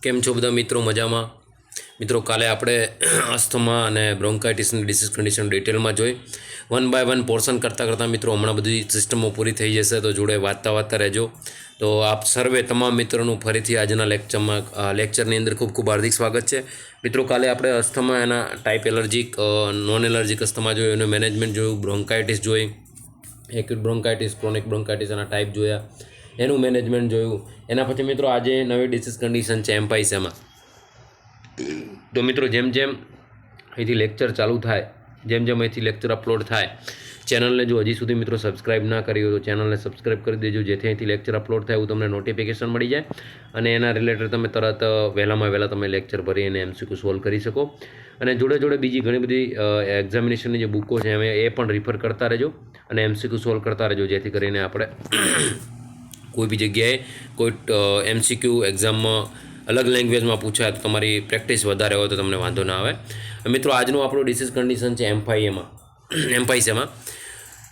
કેમ છો બધા મિત્રો? મજામાં? મિત્રો, કાલે આપણે અસ્થમા અને બ્રોન્કાઇટિસની ડિસીઝ કન્ડિશન ડિટેલમાં જોઈ. વન બાય વન પોર્શન કરતાં મિત્રો હમણાં બધી સિસ્ટમો પૂરી થઈ જશે, તો જોડે વાંચતા રહેજો. તો આપ સર્વે તમામ મિત્રોનું ફરીથી આજના લેક્ચરની અંદર ખૂબ ખૂબ હાર્દિક સ્વાગત છે. મિત્રો, કાલે આપણે અસ્થમા, એના type allergic, non allergic asthma જોયું, એનું મેનેજમેન્ટ જોયું, બ્રોન્કાઇટિસ જોઈ, એક્યુટ બ્રોન્કાઇટિસ, ક્રોનિક બ્રોન્કાઇટિસ એના ટાઈપ જોયા, એનું મેનેજમેન્ટ જોયું. એના પછી મિત્રો આજે નવી ડિસીઝ કન્ડિશન છે એમ્પાઇસેમા. તો મિત્રો, જેમ અહીંથી લેક્ચર ચાલુ થાય, જેમ અહીંથી લેક્ચર અપલોડ થાય, ચેનલને જો હજી સુધી મિત્રો સબસ્ક્રાઇબ ના કરી હોય તો ચેનલને સબસ્ક્રાઇબ કરી દેજો, જેથી અહીંથી લેક્ચર અપલોડ થાય એવું તમને નોટિફિકેશન મળી જાય અને એના રિલેટેડ તમે તરત વહેલામાં વહેલા તમે લેક્ચર ભરી અને MCQ સોલ્વ કરી શકો. અને જોડે બીજી ઘણી બધી એક્ઝામિનેશનની જે બુકો છે એ પણ રિફર કરતા રહેજો અને MCQ સોલ્વ કરતા રહેજો, જેથી કરીને આપણે કોઈ બી જગ્યાએ કોઈ MCQ એક્ઝામમાં અલગ લેંગ્વેજમાં પૂછાય તો તમારી પ્રેક્ટિસ વધારે હોય તો તમને વાંધો ના આવે. મિત્રો, આજનું આપણું ડિસીઝ કન્ડિશન છે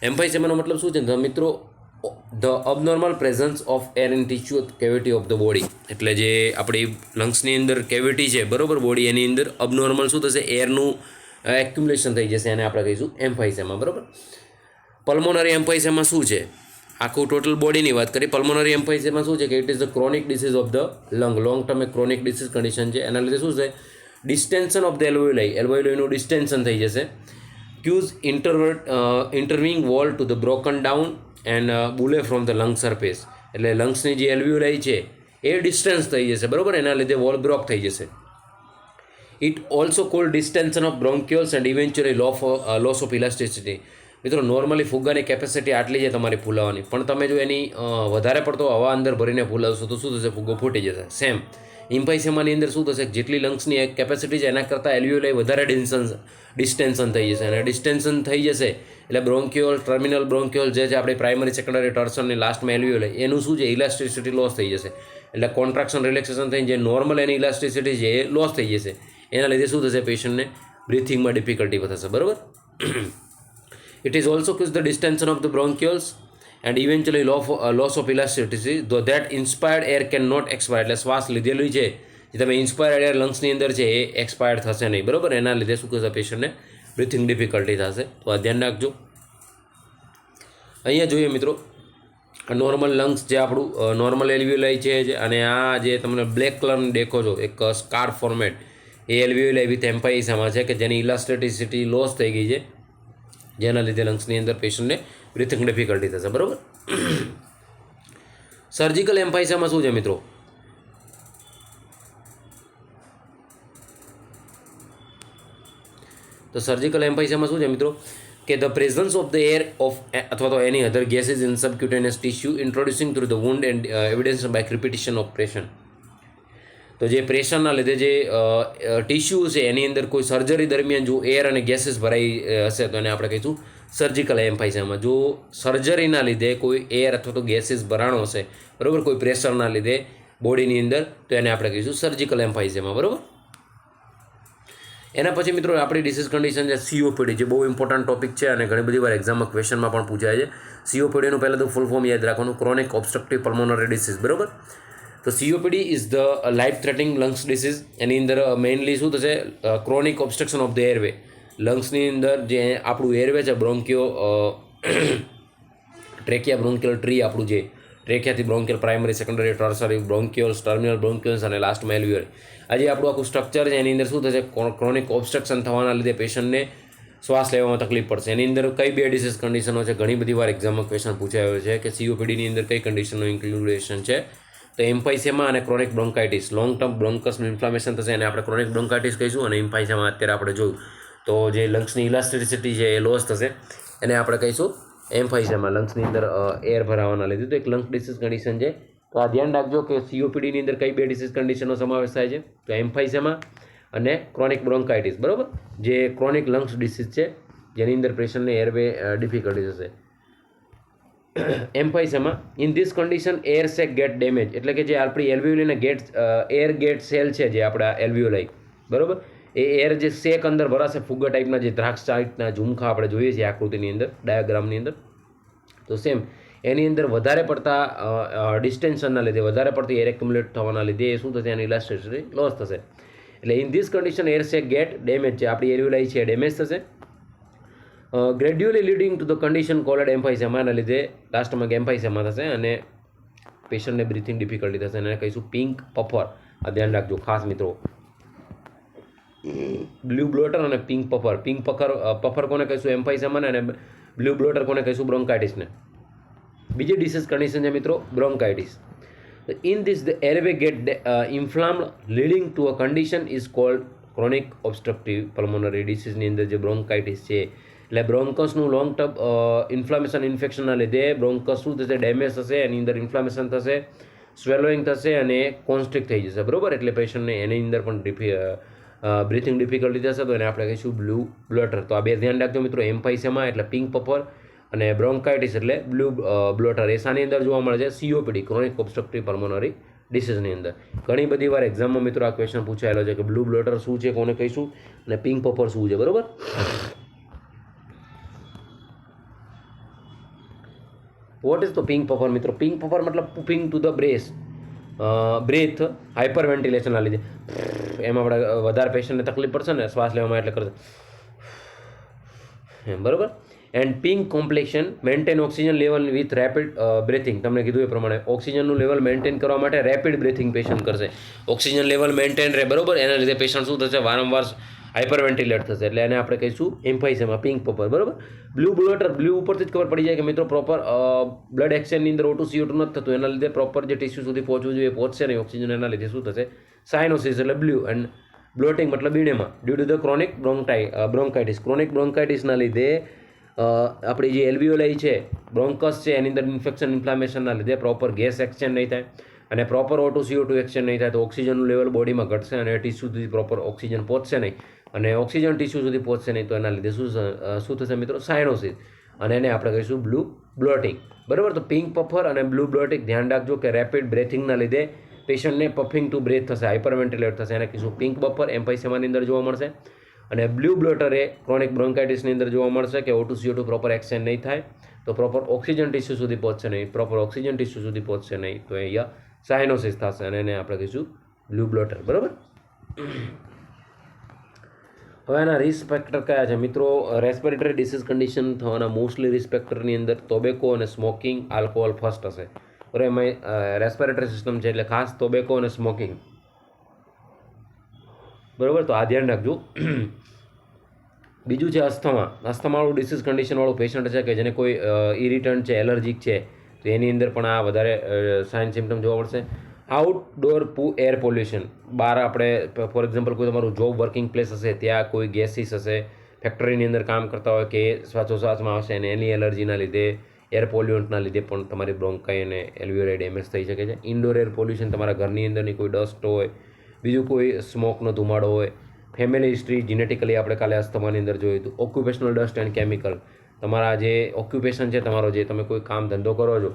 એમ્પાઇસેમાનો મતલબ શું છે મિત્રો? The abnormal presence of air in tissue cavity of the body. એટલે જે આપણી લંગ્સની અંદર કેવિટી છે, બરાબર, બોડી, એની અંદર અબનોર્મલ શું થશે? એરનું એક્યુમ્યુલેશન થઈ જશે, એને આપણે કહીશું એમ્પાઇસેમા, બરાબર. પલ્મોનરી એમ્પાઇસેમા શું છે? આખું ટોટલ બોડીની વાત કરીએ. પલ્મોનરી એમ્પાઇસેમા શું છે કે it is the chronic disease of the long term એક ક્રોનિક ડિસીઝ કન્ડિશન છે. એના લીધે શું છે? ડિસ્ટેન્શન ઓફ ધ એલ્વેયોલાઈનું ડિસ્ટેન્શન થઈ જશે. Causes intervening wall to the broken down and bullae from the lung surface. એટલે લંગ્સની જે એલ્વેયોલાઈ છે એ ડિસ્ટન્સ થઈ જશે, બરાબર, એના લીધે વોલ બ્રોક થઈ જશે. It also called distension of bronchioles and eventually loss of elasticity. મિત્રો, નોર્મલી ફુગ્ગાની કેપેસિટી આટલી છે તમારી ફૂલાવાની, પણ તમે જો એની વધારે પડતો હવા અંદર ભરીને ફૂલાવશો તો શું થશે? ફુગ્ગો ફૂટી જશે. સેમ એમ્પાઇસેમાની અંદર શું થશે? જેટલી લંગ્સની કેપેસિટી છે એના કરતાં એલ્વેયોલાઈ વધારે ડિસ્ટેન્શન થઈ જશે, અને ડિસ્ટેન્શન થઈ જશે એટલે બ્રોન્ક્યુઅલ, ટર્મિનલ બ્રોન્ક્યુઅલ જે છે આપણી પ્રાઇમરી, સેકન્ડરી, ટર્સરની લાસ્ટમાં એલ્વેયોલાઈ, એનું શું છે? ઇલાસ્ટિસિટી લોસ થઈ જશે. એટલે કોન્ટ્રાક્શન, રિલેક્સેશન થઈને જે નોર્મલ એની ઇલાસ્ટિસિટી છે એ લોસ થઈ જશે. એના લીધે શું થશે? પેશન્ટને બ્રીથિંગમાં ડિફિકલ્ટી થશે, બરાબર. It is also cause the distension of the bronchioles and eventually loss of elasticity, though that inspired air cannot expire. એટલે શ્વાસ લીધેલી છે જે તમે ઇન્સ્પાયર્ડ એર લંગ્સની અંદર છે એ એક્સપાયર થશે નહીં, બરાબર. એના લીધે શું થશે? પેશન્ટને બ્રીથિંગ ડિફિકલ્ટી થશે. તો આ ધ્યાન રાખજો. અહીંયા જોઈએ મિત્રો, નોર્મલ લંગ્સ જે આપણું નોર્મલ એલ્વેયોલાઈ છે, અને આ જે તમને બ્લેક કલરની દેખો છો એક સ્કાર ફોર્મેટ, એ એલ્વેયોલાઈ વિથ એમ્પાઇસેમા છે કે જેની ઇલાસ્ટિસિટી લોસ થઈ ગઈ છે, જેના લીધે લંગ્સની અંદર પેશન્ટને બ્રીથિંગ ડિફિકલ્ટી થશે, બરાબર. સર્જિકલ એમ્પાઇસેમા શું છે મિત્રો? તો સર્જિકલ એમ્પાઇસેમા શું છે મિત્રો? કે the presence of the air of અથવા તો any other gases in subcutaneous tissue introducing through the wound and evidence by repetition of pression. તો જે પ્રેશરના લીધે જે ટિશ્યુ છે એની અંદર કોઈ સર્જરી દરમિયાન જો એર અને ગેસીસ ભરાઈ હશે તો એને આપણે કહીશું સર્જિકલ એમ્પાઇસેમા. જો સર્જરીના લીધે કોઈ એર અથવા તો ગેસીસ ભરાણો હશે, બરાબર, કોઈ પ્રેશરના લીધે બોડીની અંદર, તો એને આપણે કહીશું સર્જિકલ એમ્પાઇસેમા, બરાબર. એના પછી મિત્રો આપણી ડિસીઝ કન્ડિશન છે COPD, જે બહુ ઇમ્પોર્ટન્ટ ટોપિક છે અને ઘણી બધી વાર એક્ઝામમાં ક્વેશ્ચનમાં પણ પૂછાય છે. COPDનું પહેલાં તો ફૂલ ફોર્મ યાદ રાખવાનું, ક્રોનિક ઓબ્સ્ટ્રક્ટિવ પલ્મોનરી ડિસીઝ, બરાબર. તો COPD is the life threatening lungs disease. એની અંદર મેઇનલી શું થશે? Chronic obstruction of the airway. લંગ્સની અંદર જે આપણું એરવે છે, ટ્રેકિયા બ્રોન્કિયલ ટ્રી, આપણું જે ટ્રેકિયાથી બ્રોન્કિયલ, પ્રાઇમરી, સેકન્ડરી, ટર્સરી બ્રોન્ક્યુલ્સ, ટર્મિનલ બ્રોન્ક્યુલ્સ અને લાસ્ટમાં એલ્વેયોલાઈ. આજે આપણું આખું સ્ટ્રક્ચર છે એની અંદર શું થશે? ક્રોનિક ઓબ્સ્ટ્રક્શન થવાના લીધે પેશન્ટને શ્વાસ લેવામાં તકલીફ પડશે. એની અંદર કઈ બે ડિસીઝ કન્ડિશનો છે? ઘણી બધી વાર એક્ઝામમાં ક્વેશ્ચન પૂછાયો છે કે COPDની અંદર કઈ કન્ડિશનનું ઇન્ક્લુડેશન છે? તો એમ્પાઇસેમા અને ક્રોનિક બ્રોન્કાઇટિસ, લોંગ ટર્મ બ્રોન્કસનું ઇન્ફ્લામેશન થશે, એને આપણે ક્રોનિક બ્રોન્કાઇટિસ કહીશું. અને એમ્પાઇસેમા અત્યારે આપણે જોયું તો જે લંગ્સની ઇલાસ્ટિસિટી છે એ લોસ થશે, એને આપણે કહીશું એમ્પાઇસેમા, લંગ્સની અંદર એર ભરાવાના લીધે. તો એક લંગ ડિસીઝ કન્ડિશન છે. તો આ ધ્યાન રાખજો કે COPDની અંદર કઈ બે ડિસીઝ કન્ડિશનનો સમાવેશ થાય છે? તો એમ્પાઇસેમા અને ક્રોનિક બ્રોન્કાઇટિસ, બરાબર, જે ક્રોનિક લંગ્સ ડિસીઝ છે જેની અંદર પેશન્ટને એરવે ડિફિકલ્ટી થશે. Emphysema, in this condition air sac get damage. એટલે કે જે આપણી એલ્વેયોલાઈના ગેટ, એર ગેટ સેલ છે જે આપણા એલ્વેયોલાઈ, બરાબર, એ એર જે સેક અંદર ભરાશે, ફુગ્ગા ટાઈપના જે દ્રાક્ષ ટાઈપના ઝુમખા આપણે જોઈએ છીએ આકૃતિની અંદર, ડાયાગ્રામની અંદર. તો સેમ એની અંદર વધારે પડતા ડિસ્ટેન્શનના લીધે વધારે પડતી એર એક્યુમ્યુલેટ થવાના લીધે એ શું થશે, એની ઇલાસ્ટિસિટી લોસ થશે. એટલે in this condition air sac get damage છે, આપણી એલ્વિયોલાઈ છે ડેમેજ થશે. Gradually leading to the condition called એમ્ફાઇસેમાના લીધે લાસ્ટમાં એમ્ફાઇસેમા થશે અને પેશન્ટને બ્રીથિંગ ડિફિકલ્ટી થશે. અને કહીશું પિંક પફર. આ ધ્યાન રાખજો ખાસ મિત્રો, બ્લુ બ્લોટર અને પિંક પફર. પિંક પફર કોને કહીશું, એમ્ફાઇસેમાને, અને બ્લુ બ્લોટર કોને કહીશું, બ્રોન્કાઇટિસને. બીજી ડિસીઝ કન્ડિશન છે મિત્રો bronchitis. In this the airway get inflamed leading to a condition is called chronic obstructive pulmonary ડિસીઝની અંદર જે બ્રોન્કાઇટિસ છે, એટલે બ્રોન્કસનું લોંગ ટર્મ ઇન્ફ્લામેશન ઇન્ફેક્શનના લીધે બ્રોન્કસ શું થશે, ડેમેજ થશે, એની અંદર ઇન્ફ્લામેશન થશે, સ્વેલોઈંગ થશે અને કોન્સ્ટ્રિક્ટ થઈ જશે, બરાબર. એટલે પેશન્ટને એની અંદર પણ બ્રીથિંગ ડિફિકલ્ટી થશે, તો એને આપણે કહીશું બ્લુ બ્લોટર. તો આ બે ધ્યાન રાખજો મિત્રો, એમ્ફાઇસેમા એટલે પિંક પફર અને બ્રોન્કાઇટિસ એટલે બ્લુ બ્લોટર. એ શાની અંદર જોવા મળે છે, COPD ક્રોનિક ઓબ્સ્ટ્રક્ટિવ પલ્મોનરી ડિસીઝની અંદર. ઘણી બધી વાર એક્ઝામમાં મિત્રો આ ક્વેશ્ચન પૂછાયેલો છે કે બ્લુ બ્લોટર શું છે, કોને કહીશું, અને પિંક પફર શું છે, બરાબર. વોટ ઇઝ ધ પિંક પફર મિત્રો? પિંક પફર મતલબ પુફિંગ ટુ ધ બ્રેથ હાઇપર વેન્ટિલેશનના લીધે એમાં આપણે વધારે પેશન્ટને તકલીફ પડશે ને શ્વાસ લેવામાં, એટલે કરશે બરાબર. And pink complexion maintain oxygen level with rapid breathing. તમને કીધું એ પ્રમાણે ઓક્સિજનનું લેવલ મેન્ટેન કરવા માટે રેપિડ બ્રેથિંગ પેશન્ટ કરશે. ઓક્સિજન લેવલ મેન્ટેન રહે, બરાબર. એના લીધે પેશન્ટ શું થશે, વારંવાર હાઇપર વેન્ટિલેટ થશે, એટલે એને આપણે કહીશું એમ્ફાઇસેમા, પિંક પફર, બરાબર. બ્લુ બ્લોટર, બ્લુ ઉપરથી જ ખબર પડી જાય કે મિત્રો પ્રોપર બ્લડ એક્સચેન્જની અંદર O2 CO2 નથી થતું, એના લીધે પ્રોપર જે ટિશ્યુ સુધી પહોંચવું જોઈએ પહોંચશે નહીં ઓક્સિજન, એના લીધે શું થશે, સાયનોસિસ એટલે બ્લુ, એન્ડ બ્લોટિંગ મતલબ edema due to the chronic bronchitis. ક્રોનિક બ્રોન્કાઇટિસના લીધે આપણી જે એલ્વિયોલાઈ છે, બ્રોન્કસ છે, એની અંદર ઇન્ફેક્શન ઇન્ફ્લામેશનના લીધે પ્રોપર ગેસ એક્સચેન્જ નહીં થાય અને પ્રોપર O2 CO2 એક્સચેન્જ નહીં થાય, તો ઓક્સિજનનું લેવલ બોડીમાં ઘટશે અને ટિશ્યુ સુધી પ્રોપર ઓક્સિજન પહોંચશે નહીં, અને ઓક્સિજન ટિશ્યુ સુધી પહોંચશે નહીં, તો એના લીધે શું થશે મિત્રો, સાયનોસિસ, અને એને આપણે કહીશું બ્લુ બ્લોટિંગ, બરાબર. તો પિંક પફર અને બ્લુ બ્લોટિંગ ધ્યાન રાખજો કે રેપિડ બ્રેથિંગના લીધે પેશન્ટને પફિંગ ટુ બ્રેથ થશે, હાઇપર વેન્ટિલેટ થશે, એને કહીશું પિંક પફર. એમ્ફાઇસેમાની અંદર જોવા મળશે. અને બ્લુ બ્લોટર એ ક્રોનિક બ્રોન્કાઇટિસની અંદર જોવા મળશે કે O2 CO2 પ્રોપર એક્સચેન્જ નહીં થાય, તો પ્રોપર ઓક્સિજન ટિશ્યુ સુધી પહોંચશે નહીં, પ્રોપર ઓક્સિજન ટિશ્યુ સુધી પહોંચશે નહીં, તો અહીંયા સાયનોસિસ થશે અને એને આપણે કહીશું બ્લુ બ્લોટર, બરાબર. હવે એના રિસ્ક ફેક્ટર કયા છે મિત્રો? રેસ્પિરેટરી ડિસીઝ કન્ડિશન થવાના મોસ્ટલી રિસ્ક ફેક્ટરની અંદર ટોબેકો અને સ્મોકિંગ, આલ્કોહોલ ફર્સ્ટ હશે, બરાબર. એમાં રેસ્પિરેટરી સિસ્ટમ છે એટલે ખાસ ટોબેકો અને સ્મોકિંગ, બરાબર. તો આ ધ્યાન રાખજો. બીજું છે અસ્થમા. અસ્થમાવાળું ડિસીઝ કન્ડિશનવાળું પેશન્ટ છે કે જેને કોઈ ઇરિટન્ટ છે, એલર્જીક છે, તો એની અંદર પણ આ વધારે સાઇન સિમ્ટમ જોવા મળશે. આઉટડોર એર પોલ્યુશન, બહાર આપણે ફોર એક્ઝામ્પલ કોઈ તમારું જોબ વર્કિંગ પ્લેસ હશે, ત્યાં કોઈ ગેસીસ હશે, ફેક્ટરીની અંદર કામ કરતા હોય કે શ્વાસોશ્વાસમાં આવશે અને એની એલર્જીના લીધે, એર પોલ્યુન્ટના લીધે પણ તમારી બ્રોન્કાઈ અને એલ્વિયોલાઈ ડેમેજ થઈ શકે છે. ઇન્ડોર એર પોલ્યુશન, તમારા ઘરની અંદરની કોઈ ડસ્ટ હોય, બીજું કોઈ સ્મોકનો ધુમાડો હોય, ફેમિલી હિસ્ટ્રી, જીનેટિકલી આપણે કાલે અસ્થમાની અંદર જોયું હતું. ઓક્યુપેશનલ ડસ્ટ એન્ડ કેમિકલ, તમારા જે ઓક્યુપેશન છે, તમારો જે તમે કોઈ કામ ધંધો કરો છો,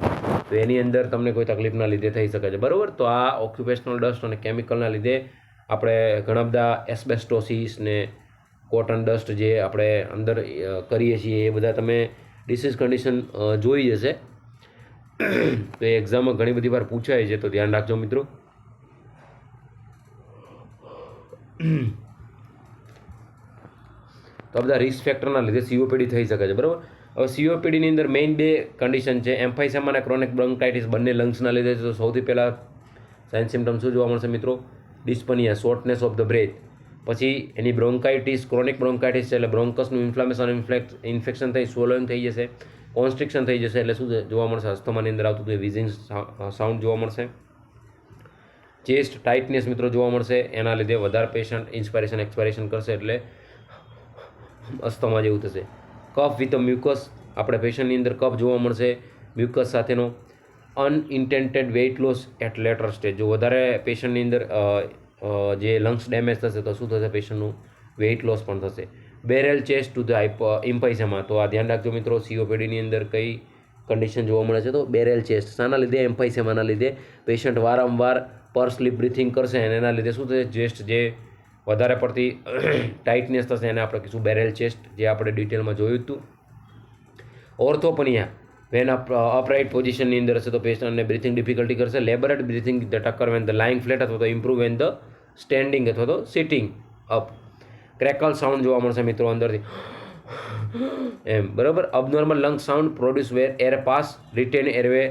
તો એની અંદર તમને કોઈ તકલીફના લીધે થઈ શકે છે, બરાબર. તો આ ઓક્યુપેશનલ ડસ્ટ અને કેમિકલના લીધે આપણે ઘણા બધા એસ્બેસ્ટોસિસ ને કોટન ડસ્ટ જે આપણે અંદર કરીએ છીએ, એ બધા તમે ડિસીઝ કન્ડિશન જોઈ જશે. તો એ એક્ઝામમાં ઘણી બધી વાર પૂછાય છે, તો ધ્યાન રાખજો મિત્રો. તો આ બધા રિસ્ક ફેક્ટરના લીધે COPD થઈ શકે છે, બરાબર. હવે COPDની અંદર મેઇન બે કન્ડિશન છે, એમ્ફાઇસેમા અને ક્રોનિક બ્રોન્કાઇટિસ, બંને લંગ્સના લીધે છે. તો સૌથી પહેલાં સાઇન સિમ્ટમ શું જોવા મળશે મિત્રો? ડિસ્પનિયા, શોર્ટનેસ ઓફ ધ બ્રેથ. પછી એની બ્રોન્કાઇટિસ, ક્રોનિક બ્રોન્કાઇટિસ છે એટલે બ્રોન્કસનું ઇન્ફ્લામેશન ઇન્ફેક્શન થઈ, સ્વોલોઈંગ થઈ જશે, કોન્સ્ટ્રિક્શન થઈ જશે, એટલે શું જોવા મળશે? અસ્થમાની અંદર આવતું હતું વિઝિંગ સાઉન્ડ જોવા મળશે. ચેસ્ટ ટાઇટનેસ મિત્રો જોવા મળશે, એના લીધે વધારે પેશન્ટ ઇન્સ્પાયરેશન એક્સપાયરેશન કરશે એટલે અસ્થમા જેવું થશે. કફ વિથ મ્યુકસ, આપણે પેશન્ટની અંદર કફ જોવા મળશે મ્યુકસ સાથેનો. Unintended weight loss at later stage, જો વધારે પેશન્ટની અંદર જે લંગ્સ ડેમેજ થશે તો શું થશે? પેશન્ટનું વેઇટ લોસ પણ થશે. બેરેલ ચેસ્ટ ટુ ધ એમ્ફાઇસેમા, તો આ ધ્યાન રાખજો મિત્રો, COPDની અંદર કઈ કન્ડિશન જોવા મળે છે? તો બેરેલ ચેસ્ટ. શાના લીધે? એમ્ફાઇસેમાના લીધે પેશન્ટ વારંવાર પર સ્લીપ બ્રીથિંગ કરશે અને એના લીધે શું થશે? ચેસ્ટ જે વધારે પડતી ટાઇટનેસ થશે, એને આપણે કહીશું બેરેલ ચેસ્ટ, જે આપણે ડિટેલમાં જોયું હતું. ઓર્થોપનિયા, વેન અપરાઇટ પોઝિશનની અંદર હશે તો પેશન્ટને બ્રીથિંગ ડિફિકલ્ટી કરશે. લેબરેટ બ્રીથિંગ ધ ટક્કર વેન ધ લાઇંગ ફ્લેટ અથવા તો ઇમ્પ્રુવ વેન ધ સ્ટેન્ડિંગ અથવા તો સિટિંગ અપ. ક્રેકલ સાઉન્ડ જોવા મળશે મિત્રો અંદરથી એમ, બરાબર. અબનોર્મલ લંગ સાઉન્ડ પ્રોડ્યુસ વેર એર પાસ રિટેન એરવે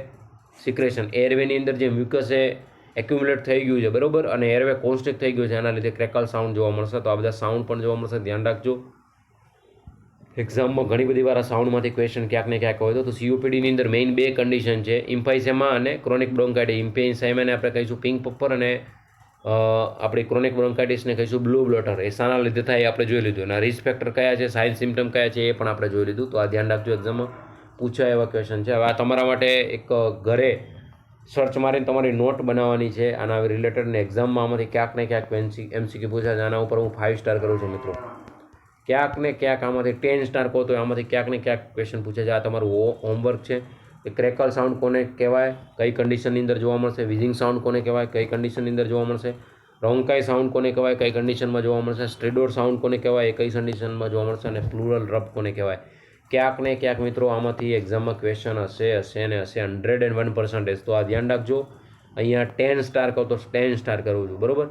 સિક્રેશન. એરવેની અંદર જે મ્યુકસ એ એક્યુમ્યુલેટ થઈ ગયું છે, બરાબર, અને એરવે કોન્સ્ટ્રિક્ટ થઈ ગયું છે, એના લીધે ક્રેકલ સાઉન્ડ જોવા મળશે. તો આ બધા સાઉન્ડ પણ જોવા મળશે, ધ્યાન રાખજો. એક્ઝામમાં ઘણી બધી વાર આ સાઉન્ડમાંથી ક્વેશ્ચન ક્યાંક ને ક્યાંક હોય તો સીઓપીડીની અંદર મેઇન બે કન્ડિશન છે, ઇમ્ફાઇસેમા અને ક્રોનિક બ્રોન્કાઇટિસ. ઇમ્ફાઇસેમાને આપણે કહીશું પિંક પપ્પર અને આપણી ક્રોનિક બ્રોન્કાઇટિસને કહીશું બ્લુ બ્લોટર. એ શાના લીધે થાય એ આપણે જોઈ લીધું. એના રિસ્ક ફેક્ટર કયા છે, સાઇન સિમ્ટમ કયા છે એ પણ આપણે જોઈ લીધું. તો આ ધ્યાન રાખજો, એક્ઝામમાં પૂછાય એવા ક્વેશ્ચન છે. હવે આ તમારા માટે એક ઘરે સર્ચ મારીને તમારી નોટ બનાવવાની છે આના રિલેટેડ, ને એક્ઝામમાં આમાંથી ક્યાંક ને ક્યાંક એમસીક્યુ પૂછાય છે. આના ઉપર હું 5 સ્ટાર કરું છું મિત્રો. ક્યાંક ને ક્યાંક આમાંથી 10 સ્ટાર કહો તો આમાંથી ક્યાંક ને ક્યાંક ક્વેશ્ચન પૂછે છે. આ તમારું હોમવર્ક છે. એ ક્રેકલ સાઉન્ડ કોને કહેવાય, કઈ કન્ડિશનની અંદર જોવા મળશે. વિઝિંગ સાઉન્ડ કોને કહેવાય, કઈ કન્ડિશનની અંદર જોવા મળશે. રોંકાઈ સાઉન્ડ કોને કહેવાય, કઈ કન્ડિશનમાં જોવા મળશે. સ્ટ્રેડોર સાઉન્ડ કોને કહેવાય, એ કઈ કન્ડિશનમાં જોવા મળશે. અને પ્લુરલ રબ કોને કહેવાય. ક્યાંક ને ક્યાંક મિત્રો આમાંથી એક્ઝામમાં ક્વેશ્ચન હશે ને હશે 101%. તો આ ધ્યાન રાખજો. અહીંયા 10 સ્ટાર કહો તો 10 સ્ટાર કરું છું, બરાબર.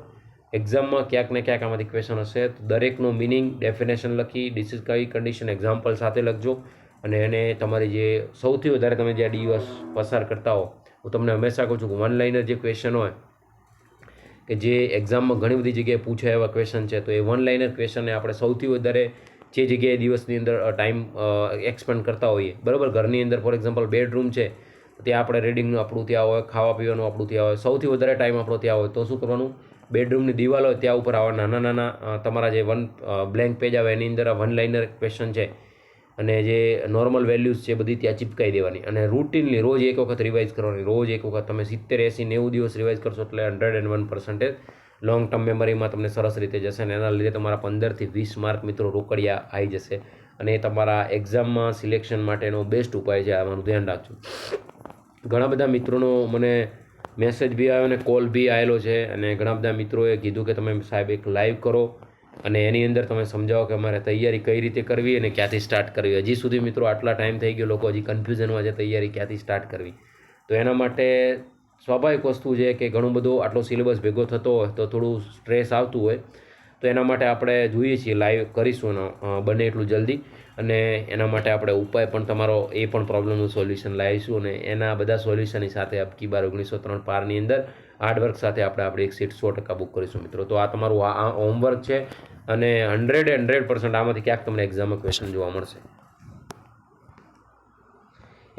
એક્ઝામમાં ક્યાંક ને ક્યાંક આમાંથી ક્વેશ્ચન હશે તો દરેકનો મિનિંગ ડેફિનેશન લખી, ડિસીઝ કઈ કન્ડિશન એક્ઝામ્પલ સાથે લખજો. અને એને તમારી જે સૌથી વધારે તમે જે દિવસ પસાર કરતા હો, હું તમને હંમેશા કહું છું કે વન લાઇનર જે ક્વેશ્ચન હોય કે જે એક્ઝામમાં ઘણી બધી જગ્યાએ પૂછાય એવા ક્વેશ્ચન છે, તો એ વન લાઇનર ક્વેશ્ચનને આપણે સૌથી વધારે જે જગ્યાએ દિવસની અંદર ટાઈમ એક્સપેન્ડ કરતા હોઈએ, બરાબર. ઘરની અંદર ફોર એક્ઝામ્પલ બેડરૂમ છે, ત્યાં આપણે રીડિંગનું આપણું ત્યાં હોય, ખાવા પીવાનું આપણું ત્યાં હોય, સૌથી વધારે ટાઈમ આપણો ત્યાં હોય, તો શું કરવાનું, બેડરૂમની દિવાલ હોય ત્યાં ઉપર આવા નાના નાના તમારા જે બ્લેન્ક પેજ આવે એની અંદર આ વન લાઇનર ક્વેશ્ચન છે અને જે નોર્મલ વેલ્યુઝ છે બધી ત્યાં ચીપકાઈ દેવાની. અને રૂટીનલી રોજ એક વખત રિવાઇઝ કરવાની. રોજ એક વખત તમે 70, 80, 90 દિવસ રિવાઇઝ કરશો એટલે 101% લોંગ ટર્મ મેમરીમાં તમને સરસ રીતે જશે. અને એના લીધે તમારા 15 થી 20 માર્ક મિત્રો રોકડિયા આવી જશે. અને એ તમારા એક્ઝામમાં સિલેક્શન માટેનો બેસ્ટ ઉપાય છે. આનું ધ્યાન રાખજો. ઘણા બધા મિત્રોનો મને મેસેજ બી આવ્યો અને કોલ બી આવેલો છે. અને ઘણા બધા મિત્રોએ કીધું કે તમે સાહેબ એક લાઈવ કરો અને એની અંદર તમે સમજાવો કે અમારે તૈયારી કઈ રીતે કરવી અને ક્યાંથી સ્ટાર્ટ કરવી. હજી સુધી મિત્રો આટલા ટાઈમ થઈ ગયો, લોકો હજી કન્ફ્યુઝનમાં છે તૈયારી ક્યાંથી સ્ટાર્ટ કરવી. તો એના માટે સ્વાભાવિક વસ્તુ છે કે ઘણું બધું આટલો સિલેબસ ભેગો થતો હોય તો થોડું સ્ટ્રેસ આવતું હોય. તો એના માટે આપણે જોઈએ છીએ લાઈવ કરીશું બને એટલું જલ્દી. અને એના માટે આપણે ઉપાય પણ તમારો એ પણ પ્રોબ્લેમનું સોલ્યુશન લાવીશું. અને એના બધા સોલ્યુશનની સાથે અબકી બાર 1903 પારની અંદર હાર્ડવર્ક સાથે આપણે આપણી એક સીટ 100% બુક કરીશું મિત્રો. તો આ તમારું આ હોમવર્ક છે અને 100% આમાંથી ક્યાંક તમને એક્ઝામમાં ક્વેશ્ચન જોવા મળશે.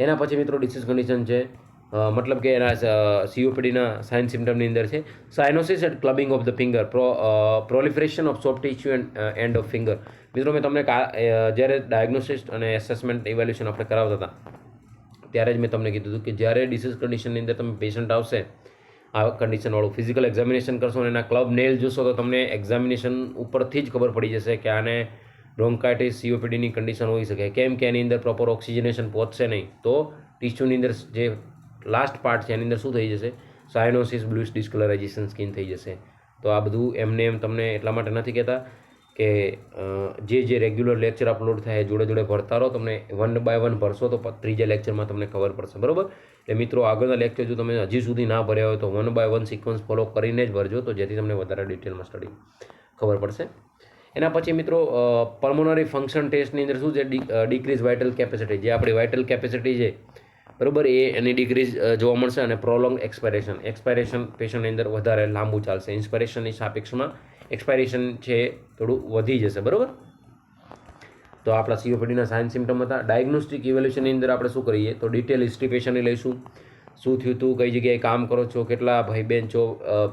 એના પછી મિત્રો ડિસીઝ કન્ડિશન છે, મતલબ કે એના સીઓપીડીના સાઇન સિમ્ટમની અંદર છે cyanosis and clubbing of the finger, proliferation of soft tissue and of finger. મિત્રો મેં તમને જ્યારે ડાયગ્નોસિસ અને એસેસમેન્ટ ઇવેલ્યુશન આપણે કરાવતા હતા ત્યારે જ મેં તમને કીધું હતું કે જ્યારે ડિસીઝ કન્ડિશનની અંદર તમે પેશન્ટ આવશે આ કન્ડિશનવાળું ફિઝિકલ એક્ઝામિનેશન કરશો અને એના ક્લબ નેલ જોશો તો તમને એક્ઝામિનેશન ઉપરથી જ ખબર પડી જશે કે આને બ્રોન્કાઇટિસ સીઓપીડીની કન્ડિશન હોઈ શકે. કેમ કે એની અંદર પ્રોપર ઓક્સિજનેશન પહોંચશે નહીં તો ટિશ્યુની અંદર જે લાસ્ટ પાર્ટ છે એની અંદર શું થઈ જશે, સાયનોસિસ, બ્લુઇશ ડિસ્કલરાઇઝેશન, સ્કિન થઈ જશે. તો આ બધું એમને એમ તમને એટલા માટે નથી કહેતા કે જે રેગ્યુલર લેક્ચર અપલોડ થાય જોડે જોડે ભરતા રહો. તમને 1 by 1 ભરશો તો ત્રીજા લેક્ચરમાં તમને ખબર પડશે, બરાબર. એટલે મિત્રો આગળના લેક્ચર જો તમે હજી સુધી ના ભર્યા હોય તો 1 by 1 સિક્વન્સ ફોલો કરીને જ ભરજો, તો જેથી તમને વધારે ડિટેલમાં સ્ટડી ખબર પડશે. એના પછી મિત્રો પલ્મોનરી ફંક્શન ટેસ્ટની અંદર શું છે, ડિક્રીઝ વાઇટલ કેપેસિટી, જે આપણી વાઇટલ કેપેસિટી છે બરાબર એની ડિક્રીઝ જોવા મળશે. અને પ્રોલોંગ એક્સપાયરેશન પેશન્ટની અંદર વધારે લાંબુ ચાલશે. ઇન્સ્પાયરેશનની સાપેક્ષમાં એક્સપાયરેશન છે થોડું વધી જશે, બરાબર. તો આપણા સીઓપીડીના સાઇન સિમ્ટમ હતા. ડાયગ્નોસ્ટિક ઇવેલ્યુશનની અંદર આપણે શું કરીએ તો ડિટેલ હિસ્ટ્રી પેશન્ટની લઈશું, શું થયું હતું, કઈ જગ્યાએ કામ કરો છો, કેટલા ભાઈ બહેન છો,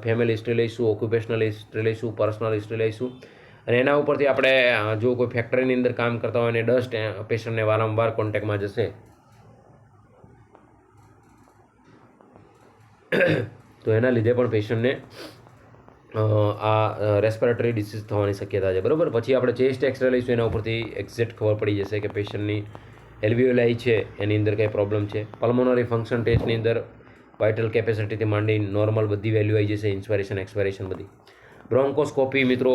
ફેમિલી હિસ્ટ્રી લઈશું, ઓક્યુપેશનલ હિસ્ટ્રી લઈશું, પર્સનલ હિસ્ટ્રી લઈશું. અને એના ઉપરથી આપણે જો કોઈ ફેક્ટરીની અંદર કામ કરતા હોય અને ડસ્ટ પેશન્ટને વારંવાર કોન્ટેક્ટમાં જશે તો એના લીધે પણ પેશન્ટને આ રેસ્પિરેટરી ડિસીઝ થવાની શક્યતા છે, બરાબર. પછી આપણે ચેસ્ટ એક્સરે લઈશું, એના ઉપરથી એક્ઝેક્ટ ખબર પડી જશે કે પેશન્ટની એલ્વિયોલાઈ છે એની અંદર કંઈ પ્રોબ્લેમ છે. પલ્મોનરી ફંક્શન ટેસ્ટની અંદર વાઇટલ કેપેસિટીથી માંડી નોર્મલ બધી વેલ્યુ આવી જશે, ઇન્સ્પાયરેશન એક્સપાયરેશન બધી. બ્રોન્કોસ્કોપી મિત્રો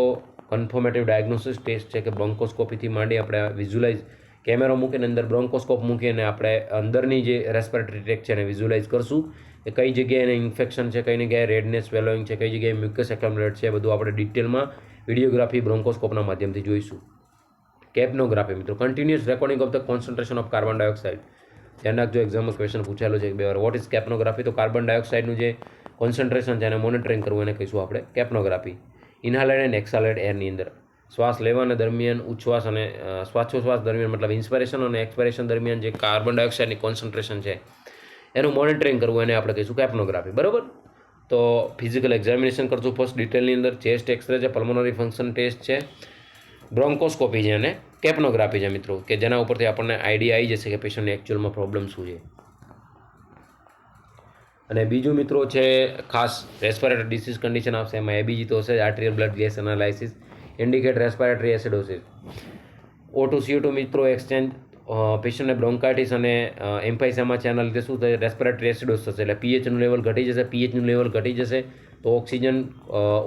કન્ફર્મેટિવ ડાયગ્નોસિસ ટેસ્ટ છે કે બ્રોન્કોસ્કોપીથી માંડી આપણે વિઝ્યુલાઇઝ કેમેરો મૂકીને અંદર બ્રોન્કોસ્કોપ મૂકીને આપણે અંદરની જે રેસ્પિરેટરી ટ્રેક છે એને વિઝ્યુલાઇઝ કરશું કે કઈ જગ્યાએ એને ઇન્ફેક્શન છે, કઈ જગ્યાએ રેડનેસ સ્વેલોઈંગ છે, કઈ જગ્યાએ મ્યુકસ એક્યુમ્યુલેટ છે, બધું આપણે ડિટેલમાં વિડીયોગ્રાફી બ્રોન્કોસ્કોપના માધ્યમથી જોઈશું. કેપનોગ્રાફી મિત્રો, continuous recording of the concentration of carbon dioxide. ધ્યાન રાખજો, એક્ઝામમાં ક્વેશ્ચન પૂછાયેલો છે 2 વાર. What is capnography? તો કાર્બન ડાયોક્સાઇડનું જે કોન્સન્ટ્રેશન છે એને મોનિટરિંગ કરવું એને કહીશું આપણે કેપનોગ્રાફી. ઇન્હાલેડ એન્ડ એક્સાલેડ એરની અંદર શ્વાસ લેવાના દરમિયાન ઉચ્છ્વાસ અને શ્વાસોશ્વાસ દરમિયાન મતલબ ઇન્સ્પિરેશન અને એક્સપિરેશન દરમિયાન જે કાર્બન ડાયોક્સાઇડની કોન્સન્ટ્રેશન છે એનું મોનિટરિંગ કરવું એને આપણે કહીશું કેપનોગ્રાફી. બરાબર. તો ફિઝિકલ એક્ઝામિનેશન કરશું ફર્સ્ટ ડિટેલની અંદર. ચેસ્ટ એક્સરે છે, પલ્મોનરી ફંક્શન ટેસ્ટ છે, બ્રોન્કોસ્કોપી છે અને કેપનોગ્રાફી છે મિત્રો, કે જેના ઉપરથી આપણને આઈડિયા આવી જશે કે પેશન્ટને એકચ્યુઅલમાં પ્રોબ્લેમ શું છે. અને બીજું મિત્રો છે ખાસ રેસ્પિરેટરી ડિસીઝ કન્ડિશન આવશે, એમાં એબીજી તો હશે, arterial blood gas analysis, indicate respiratory acidosis. O2 CO2 મિત્રો એક્સચેન્જ, પેશન્ટને બ્રોન્કાઇટિસ અને એમ્ફાઇસેમા છે, એના લીધે શું થશે? રેસ્પિરેટરી એસિડોસ થશે, એટલે પીએચનું લેવલ ઘટી જશે. પીએચનું લેવલ ઘટી જશે તો oxygen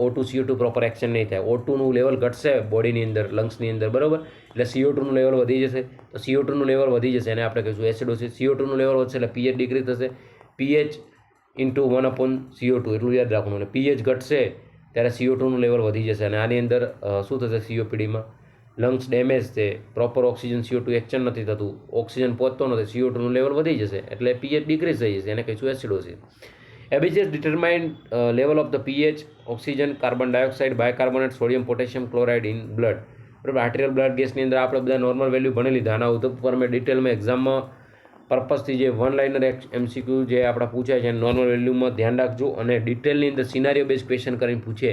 O2 CO2 proper action નહીં થાય. O2નું લેવલ ઘટશે બોડીની અંદર, લંગ્સની અંદર, બરાબર, એટલે CO2નું લેવલ વધી જશે. તો CO2નું લેવલ વધી જશે એને આપણે કહીશું એસિડોસિસ. CO2નું લેવલ વધશે એટલે પીએચ ડિક્રીઝ થશે. પીએચ ઇન્ટુ 1/CO2 એટલું યાદ રાખવાનું. એટલે પીએચ ઘટશે ત્યારે CO2નું લેવલ વધી જશે અને આની અંદર શું થશે? COPDમાં લંગ્સ ડેમેજ છે, પ્રોપર ઓક્સિજન CO2 એક્શન નથી થતું, ઓક્સિજન પહોંચતો નથી, CO2નું લેવલ વધી જશે એટલે પીએચ ડિક્રીઝ થઈ જશે, એને કહીશું acidosis. ABCs determine level of the pH, oxygen, carbon dioxide, bicarbonate, sodium, potassium chloride in blood. બરાબર. આર્ટિરિયલ બ્લડ ગેસની અંદર આપણે બધા નોર્મલ વેલ્યુ ભણી લીધા. આના ઉપર મેં ડિટેલમાં એક્ઝામમાં પર્પસથી જે વન લાઇનર MCQ જે આપણા પૂછાય છે નોર્મલ વેલ્યુમાં ધ્યાન રાખજો, અને ડિટેલની અંદર સિનારીઓ બેઝ ક્વેશ્ચન કરીને પૂછે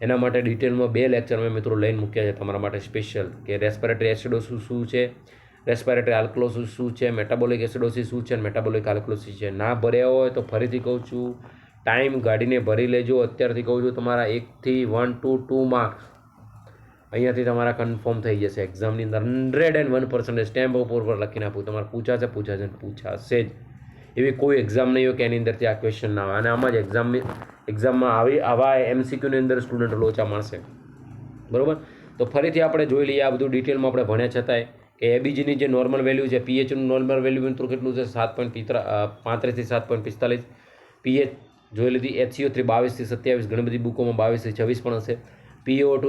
એના માટે ડિટેલમાં 2 લેક્ચર મેં મિત્રો લઈને મૂક્યા છે તમારા માટે સ્પેશિયલ, કે રેસ્પિરેટરી એસિડોસિસ શું છે, રેસ્પિરેટરી આલ્કલોસિસ શું છે, મેટાબોલિક એસિડોસિસ શું છે અને મેટાબોલિક આલ્કલોસિસ છે. ના ભર્યા હોય તો ફરીથી કહું છું, ટાઈમ કાઢીને ભરી લેજો. અત્યારથી કહું છું, તમારા 1 થી 1 to 2 માર્ક્સ અહીંયાથી તમારા કન્ફર્મ થઈ જશે એક્ઝામની અંદર. 101% સ્ટેમ્પ ઉપર લખીને આપું, તમારે પૂછાશે જ. એવી કોઈ એક્ઝામ નહીં હોય કે એની અંદરથી આ ક્વેશ્ચન ના આવે. અને આમાં જ એક્ઝામમાં આવા MCQની અંદર સ્ટુડન્ટ લોચા મારશે. બરાબર. તો ફરીથી આપણે જોઈ લઈએ આ બધું ડિટેલમાં આપણે ભણ્યા છતાંય કે એબીજીની જે નોર્મલ વેલ્યુ છે, પીએચનું નોર્મલ વેલ્યુ મિત્રો કેટલું છે? 7.35 થી 7.45. પીએચ જોઈ લીધી. HCO3 22 થી 27, ઘણી બધી બુકોમાં 22 થી 26 પણ હશે. PO2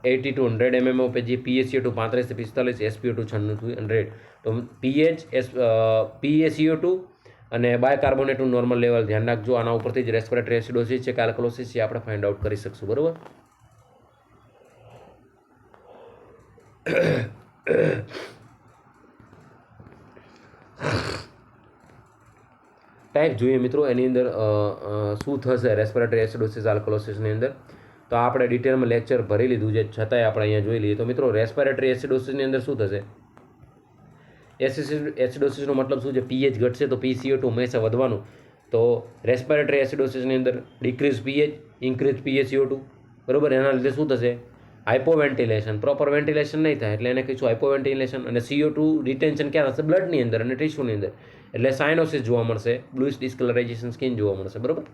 80 to 100 mmOPG, PaCO2 35 થી 45, SpO2 96 થી 100. તો PaCO2 અને બાયકાર્બોનેટનું નોર્મલ લેવલ ધ્યાન રાખજો. આના ઉપરથી જ રેસ્પિરેટરી એસિડોસિસ છે કે આલ્કલોસિસ છે આપણે ફાઇન્ડ આઉટ કરી શકશું. બરાબર. ટાઈપ જોઈએ મિત્રો, એની અંદર શું થશે રેસ્પિરેટરી એસિડોસિસ આલ્કલોસિસની અંદર. તો આપણે ડિટેલમાં લેક્ચર ભરી લીધું છે, છતાંય આપણે અહીંયા જોઈ લઈએ. તો મિત્રો રેસ્પિરેટરી એસિડોસિસની અંદર શું થશે? એસિડોસિસનો મતલબ શું છે? પીએચ ઘટશે તો PCO2 હંમેશા વધવાનું. તો રેસ્પિરેટરી એસિડોસિસની અંદર ડિક્રીઝ પીએચ, ઇન્ક્રીઝ PaCO2. બરાબર. એના લીધે શું થશે? હાઇપોવેન્ટિલેશન. પ્રોપર વેન્ટિલેશન નહીં થાય એટલે એને કહીશું હાઇપોવેન્ટિલેશન. અને CO2 રિટેન્શન ક્યાં થશે? બ્લડની અંદર અને ટિશ્યુની અંદર, એટલે સાયનોસિસ જોવા મળશે, બ્લુઇશ ડિસ્કલરાઇઝેશન સ્કિન જોવા મળશે. બરાબર.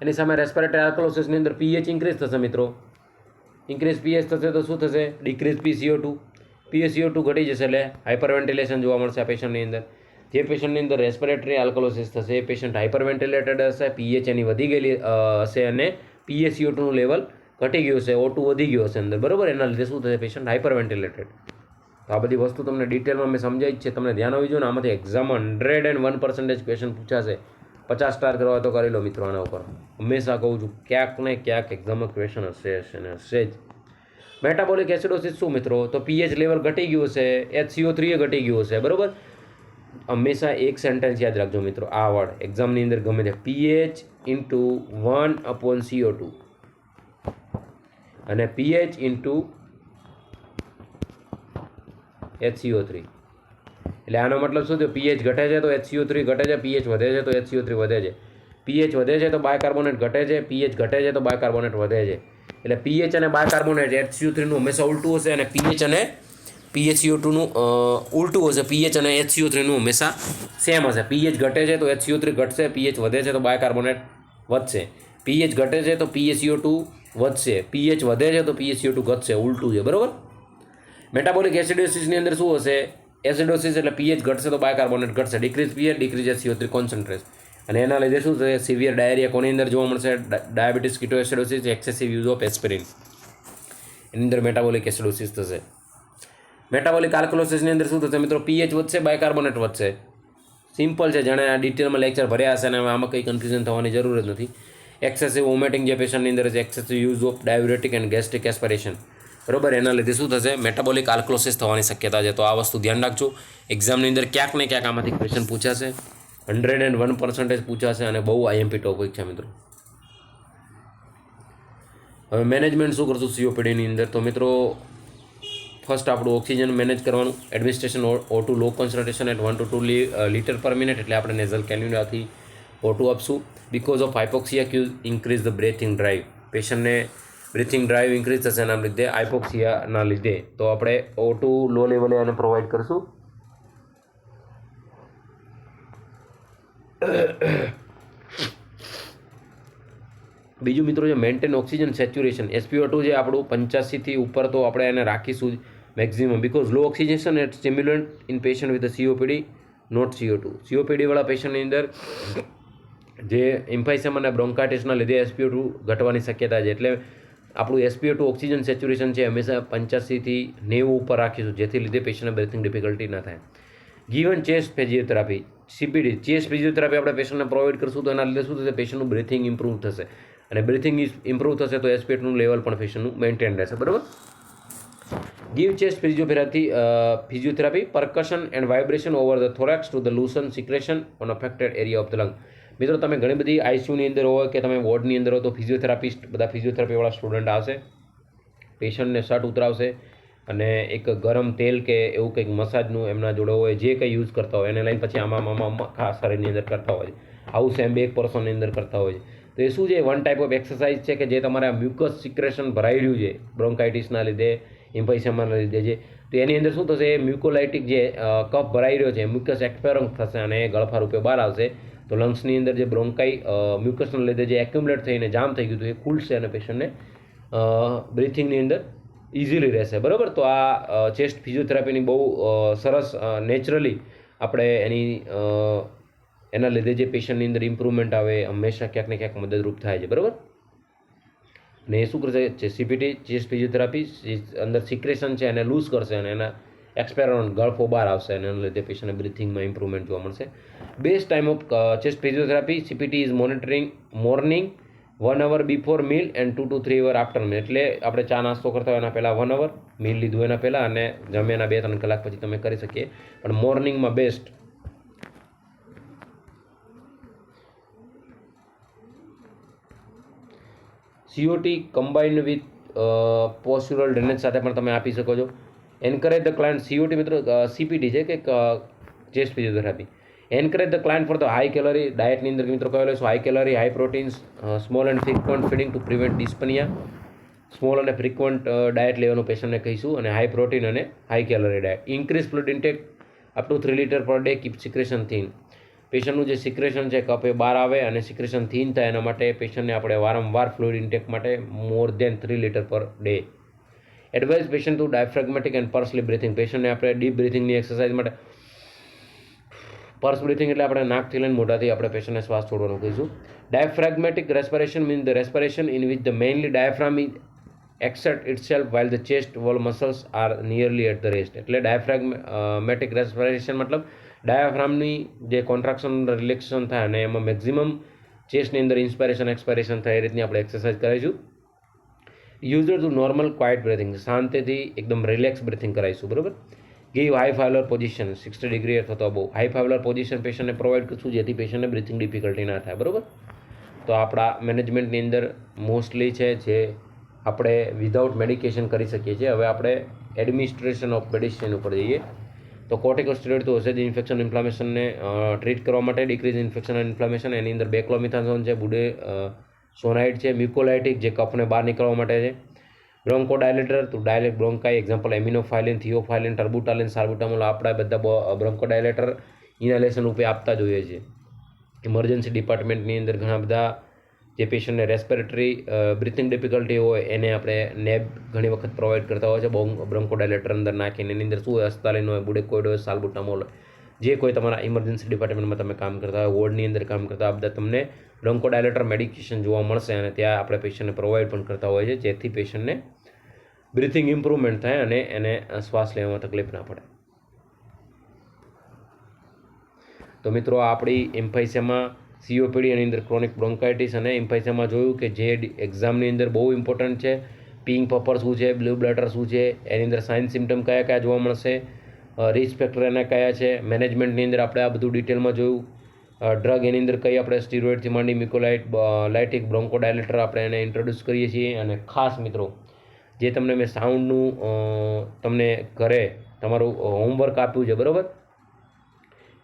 એની સામે રેસ્પિરેટરી આલ્કલોસિસની અંદર પીએચ ઇન્ક્રીઝ થશે મિત્રો. ઇન્ક્રીઝ પીએચ થશે તો શું થશે? Decrease PCO2. PaCO2 ઘટી જશે એટલે હાઇપરવેન્ટિલેશન જોવા મળશે આ પેશન્ટની અંદર. જે પેશન્ટની અંદર રેસ્પિરેટરી આલ્કલોસિસ થશે એ પેશન્ટ હાઇપરવેન્ટિલેટેડ હશે, પીએચ એની વધી ગયેલી હશે અને PaCO2નું લેવલ ઘટી ગયું હશે, O2 વધી ગયો હશે અંદર. બરાબર. એના લીધે શું થશે? પેશન્ટ હાઇપરવેન્ટિલેટેડ. તો આ બધી વસ્તુ તમને ડિટેલમાં મેં સમજાવી જ છે, તમને ધ્યાન હોવી જોઈએ ને. આમાંથી એક્ઝામમાં 101% ક્વેશ્ચન પૂછાશે. 50 સ્ટાર કરવા તો કરી લો મિત્રો આના ઉપર. હંમેશા કહું છું, ક્યાંક ને ક્યાંક એક્ઝામમાં ક્વેશ્ચન હશે જ. મેટાબોલિક એસિડોસિસ શું મિત્રો? તો પીએચ લેવલ ઘટી ગયું હશે, HCO3 ઘટી ગયું હશે. બરાબર. હંમેશા એક સેન્ટેન્સ યાદ રાખજો મિત્રો, આ વર્ડ એક્ઝામની અંદર ગમે તે, પીએચ ઇન્ટુ 1/CO2 અને પીએચ ઇન્ટુ HCO3. એટલે આનો મતલબ શું થયો? પીએચ ઘટે છે તો HCO3 ઘટે છે, પીએચ વધે છે તો HCO3 વધે છે, પીએચ વધે છે તો બાયકાર્બોનેટ ઘટે છે, પીએચ ઘટે છે તો બાયકાર્બોનેટ વધે છે. એટલે પીએચ અને બાયકાર્બોનેટ HCO3નું હંમેશા ઉલટું હશે અને પીએચ અને PaCO2નું ઉલટું હશે. પીએચ અને HCO3નું હંમેશા સેમ હશે. પીએચ ઘટે છે તો HCO3 ઘટશે, પીએચ વધે છે તો બાયકાર્બોનેટ વધશે. પીએચ ઘટે છે તો PaCO2 વધશે, પીએચ વધે છે તો PaCO2 ઘટશે, ઉલટું છે, બરાબર. મેટાબોલિક એસિડોસિસની અંદર શું હશે? એસિડોસિસ એટલે પીએચ ઘટશે તો બાયકાર્બોનેટ ઘટશે, decrease pH decrease CO3 concentration, અને એના લીધે શું થશે? સિવિયર ડાયરિયા કોની અંદર જોવા મળશે? Diabetes, ketoacidosis, excessive use of aspirin, એની અંદર મેટાબોલિક એસિડોસિસ થશે. મેટાબોલિક આલ્કલોસિસની અંદર શું થશે મિત્રો? પીએચ વધશે, બાયકાર્બોનેટ વધશે. સિમ્પલ છે, જાણે આ ડિટેલમાં લેક્ચર ભર્યા હશે અને આમાં કંઈ કન્ફ્યુઝન થવાની જરૂર જ નથી. એક્સેસિવ વોમિટિંગ જે પેશન્ટની અંદર છે, excessive use of diuretic and gastric aspiration, બરાબર, એના લીધે શું થશે? મેટાબોલિક આલ્કલોસિસ થવાની શક્યતા છે. તો આ વસ્તુ ધ્યાન રાખજો. એક્ઝામની અંદર ક્યાંક ને ક્યાંક આમાંથી ક્વેશ્ચન પૂછાશે, 101% પૂછાશે અને બહુ IMP ટોપિક છે મિત્રો. હવે મેનેજમેન્ટ શું કરશું COPDની અંદર? તો મિત્રો ફર્સ્ટ આપણું ઓક્સિજન મેનેજ કરવાનું, administration O2 low concentration at 1 to 2 litre per minute, એટલે આપણે નેઝલ કેન્યુલાથી O2 આપશું. Because of hypoxia cue increase the breathing drive, પેશન્ટને બ્રીથિંગ ડ્રાઈવ ઇન્ક્રીઝ થશે એના લીધે, હાઇપોક્સિયાના લીધે, તો આપણે O2 લો લેવલે એને પ્રોવાઈડ કરશું. બીજું મિત્રો છે મેન્ટેન ઓક્સિજન સેચ્યુરેશન, SpO2 જે આપણું 85થી ઉપર તો આપણે એને રાખીશું maximum, because low oxygenation at stimulant in patient with COPD not CO2. COPD વાળા પેશન્ટની અંદર જે એમ્ફાઇસેમા અને બ્રોન્કાઇટિસના લીધે SpO2 ઘટવાની શક્યતા છે, એટલે આપણું SpO2 ઓક્સિજન સેચ્યુરેશન છે હંમેશા 85થી 90 ઉપર રાખીશું, જેથી લીધે પેશન્ટને બ્રીથિંગ ડિફિકલ્ટી ના થાય. Given chest physiotherapy, CPD chest physiotherapy આપણે પેશન્ટને પ્રોવાઈડ કરશું તો એના લીધે શું થશે? પેશન્ટનું બ્રીથિંગ ઇમ્પ્રૂવ થશે, અને બ્રીથિંગ ઇમ્પ્રૂવ થશે તો SpO2નું લેવલ પણ પેશન્ટનું મેન્ટેન રહેશે, બરાબર. Give chest physiotherapy percussion and vibration over the thorax to the loosen secretion on affected area of the lung. મિત્રો તમે ઘણી બધી ICUની અંદર હોય કે તમે વોર્ડની અંદર હો તો ફિઝિયોથેરાપિસ્ટ, બધા ફિઝિયોથેરાપીવાળા સ્ટુડન્ટ આવશે, પેશન્ટને શર્ટ ઉતરાવશે અને એક ગરમ તેલ કે એવું કંઈક મસાજનું એમના જોડે હોય, જે કંઈ યુઝ કરતા હોય એને લઈને પછી આમાં ખાસ શરીરની અંદર કરતા હોય, આવું સેમ એક પર્સનની અંદર કરતા હોય. તો એ શું છે? વન ટાઈપ ઓફ એક્સરસાઇઝ છે કે જે તમારા મ્યુકસ સિક્રેશન ભરાઈ રહ્યું છે બ્રોન્કાઇટિસના લીધે, એમ્ફાઇસેમાના લીધે છે, તો એની અંદર શું થશે? મ્યુકોલાઇટિક જે કફ ભરાઈ રહ્યો છે, મ્યુકસ એક્સપેરન્સ થશે અને એ ગળફા રૂપે બહાર આવશે. તો લંગ્સની અંદર જે બ્રોન્કાઈ મ્યુકસના લીધે જે એક્યુમ્યુલેટ થઈને જામ થઈ ગયું હતું એ ખુલશે અને પેશન્ટને બ્રીથિંગની અંદર ઇઝીલી રહેશે, બરાબર. તો આ ચેસ્ટ ફિઝિયોથેરાપીની બહુ સરસ નેચરલી આપણે એના લીધે જે પેશન્ટની અંદર ઇમ્પ્રુવમેન્ટ આવે હંમેશા ક્યાંક ને ક્યાંક મદદરૂપ થાય છે, બરાબર. અને એ શું કરશે? CPT ચેસ્ટ ફિઝિયોથેરાપી અંદર સિક્રેશન છે એને લૂઝ કરશે અને એના એક્સપેરોન ગળફો બહાર આવશે અને એના લીધે પેશન્ટને બ્રીથિંગમાં ઇમ્પ્રુવમેન્ટ જોવા મળશે. Best time of chest physiotherapy CPT is monitoring morning 1 hour before meal and 2 to 3 hour after meal, એટલે આપણે ચા નાસ્તો કરતા હોય એના પહેલાં 1 hour, મીલ લીધું એના પહેલાં અને જમ્યાના 2-3 કલાક પછી તમે કરી શકીએ, પણ મોર્નિંગમાં best. COT combined with postural drainage સાથે પણ તમે આપી શકો છો. એન્કરેજ ધ ક્લાયન્ટ, COT મિત્રો CPT છે કે chest physiotherapy. Encourage the client for the high calorie ડાયટની અંદર મિત્રો કહેવાય છે high calorie, high proteins, small and frequent feeding to prevent dyspnoea. Small અને ફ્રીક્વન્ટ ડાયટ લેવાનું પેશન્ટને કહીશું, અને હાઈ પ્રોટીન અને high calorie diet. Increase fluid intake up to 3 litre per day, keep secretion thin. પેશન્ટનું જે સિક્રેશન છે cup એ બહાર આવે અને સિક્રેશન થીન થાય એના માટે પેશન્ટને આપણે વારંવાર ફ્લુઇડ ઇન્ટેક માટે more than 3 litre per day. Advise patient to diaphragmatic and pursed lip breathing, પેશન્ટને આપણે ડીપ બ્રીથિંગની એક્સરસાઇઝ માટે પર્સ બ્રીથિંગ એટલે આપણે નાકથી લઈને મોઢાથી આપણે પેશન્ટને શ્વાસ છોડવાનું કહીશું. Diaphragmatic respiration mean the respiration in which the mainly diaphragm is exert itself while the chest wall muscles are nearly at the rest, એટલે ડાયાફ્રેગમેટિક રેસ્પિરેશન મતલબ ડાયાફ્રામની જે કોન્ટ્રાક્શન રિલેક્સેશન થાય અને એમાં મેક્સિમમ ચેસ્ટની અંદર ઇન્સ્પાયરેશન એક્સપાયરેશન થાય એ રીતની આપણે એક્સરસાઇઝ કરાવીશું. User to normal quiet breathing, શાંતિથી એકદમ રિલેક્સ બ્રીથિંગ કરાવીશું, બરાબર. Give high Fowler position 60 degree અથવા તો બહુ હાઈ ફાઇવલર પોઝિશન પેશન્ટને પ્રોવાઈડ કરશું જેથી પેશન્ટને બ્રીથિંગ ડિફિકલ્ટી ના થાય, બરાબર. તો આપણા મેનેજમેન્ટની અંદર મોસ્ટલી છે જે આપણે વિધાઉટ મેડિકેશન કરી શકીએ છીએ. હવે આપણે એડમિનિસ્ટ્રેશન ઓફ મેડિસિન ઉપર જઈએ તો કોર્ટિકોસ્ટેરોઇડ તો હશે જ ઇન્ફેક્શન ઇન્ફ્લામેશનને ટ્રીટ કરવા માટે, ડિક્રીઝ ઇન્ફેક્શન એન્ડ ઇન્ફ્લામેશન. એની અંદર બેક્લોમિથાઝોન છે, બુડે સોનાઇડ છે, મ્યુકોલાઇટિક જે કફને બહાર નીકળવા માટે છે, બ્રોન્કોડાયલેટર તો ડાયલેટ બ્રોન્કાઈ, એક્ઝામ્પલ એમિનોફાઇલિન, થિયોફાઇલિન, ટર્બુટાલિન, સાલ્બુટામોલ, આપણા બધા બ્રોન્કોડાયલેટર ઇનહેલેશન રૂપે આપતા જોઈએ છીએ. ઇમરજન્સી ડિપાર્ટમેન્ટની અંદર ઘણા બધા જે પેશન્ટને રેસ્પિરેટરી બ્રિથિંગ ડિફિકલ્ટી હોય એને આપણે નેબ ઘણી વખત પ્રોવાઈડ કરતા હોય છે બ્રોન્કોડાયલેટર અંદર નાખીને. એની અંદર શું હોય, અસ્તાલિન હોય, બુડેકોઇડ હોય, સાલ્બુટામોલ હોય, જે કોઈ તમારા ઇમરજન્સી ડિપાર્ટમેન્ટમાં તમે કામ કરતા હોય, વોર્ડની અંદર કામ કરતા હોય, આ બધા તમને બ્રોન્કોડાયલેટર મેડિકેશન જોવા મળશે અને ત્યાં આપણે પેશન્ટને પ્રોવાઈડ પણ કરતા હોય છે, જેથી પેશન્ટને બ્રિથિંગ ઇમ્પ્રુવમેન્ટ થાય અને એને શ્વાસ લેવામાં તકલીફ ના પડે. તો મિત્રો આપણી એમ્ફાઇસેમાં COPD એની અંદર ક્રોનિક બ્રોન્કાઇટિસ અને એમ્ફાઇસેમાં જોયું કે જે એક્ઝામની અંદર બહુ ઇમ્પોર્ટન્ટ છે, પિંક પપર શું છે, બ્લુ બ્લેટર શું છે, એની અંદર સાઇન સિમ્ટમ કયા કયા જોવા મળશે, રિસ્ક ફેક્ટર એના કયા છે, મેનેજમેન્ટની અંદર આપણે આ બધું ડિટેલમાં જોયું. ડ્રગ એની અંદર કઈ આપણે સ્ટીરોઇડથી માંડી મિકોલાઇટ, લાઇટિક, બ્રોન્કોડાયલેટર આપણે એને ઇન્ટ્રોડ્યુસ કરીએ છીએ. અને ખાસ મિત્રો જે તમને મેં સાઉન્ડનું તમને ઘરે તમારું હોમવર્ક આપ્યું છે, બરાબર,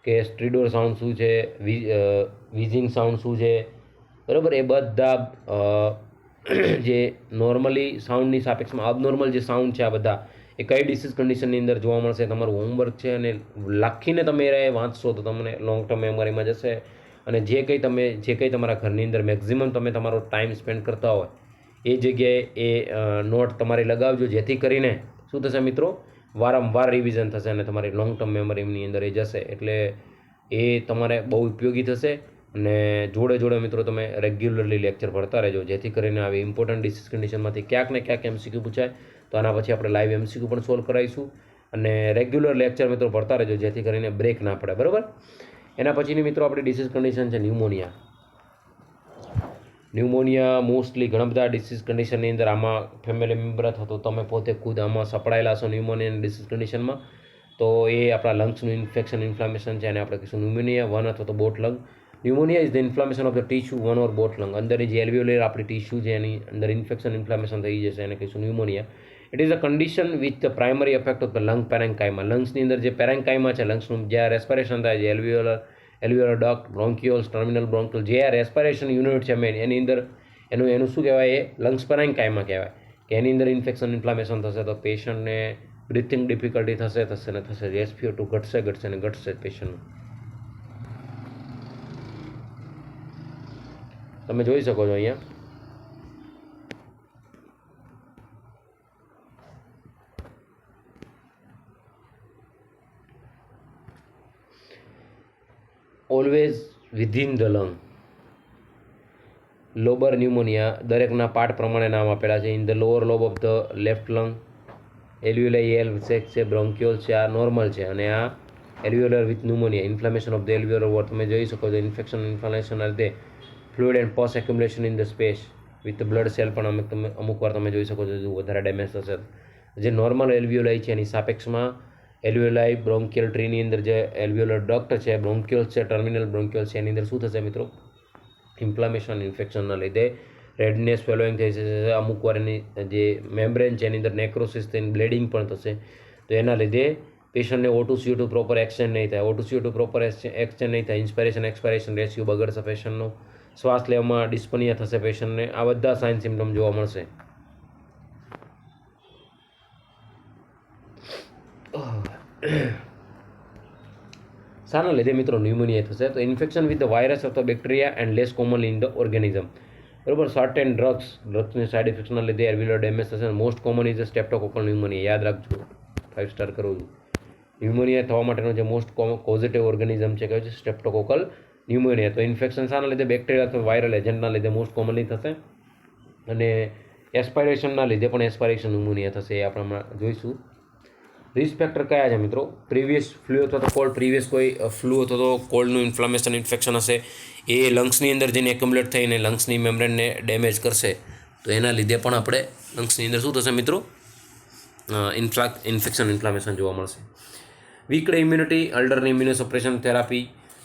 કે સ્ટ્રીડોર સાઉન્ડ શું છે, વિઝિંગ સાઉન્ડ શું છે, બરાબર, એ બધા જે નોર્મલી સાઉન્ડની સાપેક્ષમાં અબનોર્મલ જે સાઉન્ડ છે આ બધા એ કઈ ડિસીઝ કન્ડિશનની અંદર જોવા મળશે, તમારું હોમવર્ક છે અને લખીને તમે એ વાંચશો તો તમને લોંગ ટર્મ મેમરીમાં જશે. અને જે કંઈ તમારા ઘરની અંદર મેક્ઝિમમ તમે તમારો ટાઈમ સ્પેન્ડ કરતા હોય એ જગ્યાએ એ નોટ તમારી લગાવજો, જેથી કરીને શું થશે મિત્રો, વારંવાર રિવિઝન થશે અને તમારી લોંગ ટર્મ મેમરીની અંદર એ જશે. એટલે એ તમારે બહુ ઉપયોગી થશે. અને જોડે જોડે મિત્રો તમે રેગ્યુલરલી લેક્ચર ભરતા રહેજો, જેથી કરીને આવી ઇમ્પોર્ટન્ટ ડિસીઝ કન્ડિશનમાંથી ક્યાંક ને ક્યાંક MCQ પૂછાય તો આના પછી આપણે લાઈવ MCQ પણ સોલ્વ કરાવીશું. અને રેગ્યુલર લેક્ચર મિત્રો ભરતા રહેજો, જેથી કરીને બ્રેક ના પડે, બરાબર. એના પછીની મિત્રો આપણી ડિસીઝ કન્ડિશન છે ન્યુમોનિયા. ન્યુમોનિયા મોસ્ટલી ઘણા બધા ડિસીઝ કન્ડિશનની અંદર આમાં ફેમિલી મેમ્બર અથવા તો તમે પોતે ખુદ આમાં સપડાયેલા છો ન્યુમોનિયાની ડિસીઝ કન્ડિશનમાં. તો એ આપણા લંગ્સનું ઇન્ફેક્શન ઇન્ફ્લામેશન છે, અને આપણે કહીશું ન્યુમોનિયા વન અથવા તો boat lung. Pneumonia is the inflammation of the tissue one or boat lung. અંદરની જે એલ્વિયોલર આપણી ટીશ્યુ છે એની અંદર ઇન્ફેક્શન ઇન્ફ્લામેશન થઈ જશે, એને કહીશું pneumonia. It is a condition with the primary effect of the lung parenchyma. લંગ્સની અંદર જે પેરેન્કાઇમા છે, લંગ્સનું જ્યાં રેસ્પિરેશન થાય છે, એલ્વિયોલર ડક્ટ, બ્રોન્ક્યુલ્સ, ટર્મિનલ બ્રોન્ક્યુલ, જે આ રેસ્પિરેશન યુનિટ છે મેઇન, એની અંદર એનું શું કહેવાય, એ લંગ્સ પેરેન્કાઇમા કહેવાય. કે એની અંદર ઇન્ફેક્શન ઇન્ફ્લામેશન થશે તો પેશન્ટને બ્રિથિંગ ડિફિકલ્ટી થશે ને થશે, SpO2 ઘટશે ને ઘટશે પેશન્ટનું. તમે જોઈ શકો છો અહીંયા always within the lung. Lobar pneumonia દરેકના પાર્ટ પ્રમાણે નામ આપેલા છે. In the lower lobe of the left lung, alveoli છે, બ્રોન્ક્યુલ્સ છે, આ નોર્મલ છે. અને આ alveolar with pneumonia, inflammation of the alveolar wall. તમે જોઈ શકો છો ઇન્ફેક્શન ઇન્ફ્લામેશન લીધે fluid and pus accumulation in the space with blood cell પણ અમુક વાર તમે જોઈ શકો છો જો વધારે ડેમેજ થશે. જે નોર્મલ એલ્વ્યુલાઈ છે એની સાપેક્ષમાં એલ્વ્યુલાઈ બ્રોન્કિયલ ટ્રીની અંદર જે એલ્વ્યુલર ડક્ટ છે, બ્રોન્ક્યુલ્સ છે, ટર્મિનલ બ્રોન્ક્યુલ્સ છે, એની અંદર શું થશે મિત્રો, ઇન્ફ્લામેશન ઇન્ફેક્શનના લીધે રેડનેસ ફેલોઈંગ થઈ જશે. અમુક વાર એની જે મેમ્બ્રેન છે એની અંદર નેક્રોસિસ થઈને બ્લીડિંગ પણ થશે. તો એના લીધે પેશન્ટને O2CO2 પ્રોપર એક્સચેન્જ નહીં થાય. O2CO2 પ્રોપર એક્સચેન્જ નહીં થાય, ઇન્સ્પાયરેશન એક્સપાયરેશન રેશિયો બગડશે પેશન્ટનો, શ્વાસ લેવામાં ડિસ્પનિયા થશે પેશન્ટને. આ બધા સાઇન સિમ્ટમ જોવા મળશે. શાના લીધે મિત્રો ન્યુમોનિયા થશે, તો ઇન્ફેક્શન વિથ ધ વાયરસ અથવા bacteria and less common in the organism. બરાબર, સર્ટેન ડ્રગ્સની સાઇડ ઇફેક્ટ્સના લીધે એલ્વ્યુલર ડેમેજ થશે. Most common is streptococcal pneumonia. યાદ રાખજો, 5 સ્ટાર કરું છું. ન્યુમોનિયા થવા માટેનો જે મોસ્ટ પોઝિટિવ ઓર્ગેનિઝમ છે કયો છે, સ્ટેપ્ટોકોકલ ન્યુમોનિયા. તો ઇન્ફેક્શન શાના લીધે, બેક્ટેરિયા અથવા વાયરલ એજન્ટના લીધે મોસ્ટ કોમનલી થશે. અને એસ્પાયરેશનના લીધે પણ એસ્પાયરેશન ન્યુમોનિયા થશે, એ આપણે હમણાં જોઈશું. રિસ્ક ફેક્ટર કયા છે મિત્રો, પ્રીવિયસ ફ્લૂ અથવા તો કોલ્ડ, પ્રીવિયસ કોઈ ફ્લૂ અથવા તો કોલ્ડનું ઇન્ફ્લામેશન ઇન્ફેક્શન હશે, એ લંગ્સની અંદર જઈને એક્યુમ્યુલેટ થઈને લંગ્સની મેમ્બ્રેનને ડેમેજ કરશે. તો એના લીધે પણ આપણે લંગ્સની અંદર શું થશે મિત્રો, ઇન્ફેક્શન ઇન્ફ્લામેશન જોવા મળશે. વીકડ ઇમ્યુનિટી, અલ્ડરની ઇમ્યુનોસપ્રેશન થેરાપી.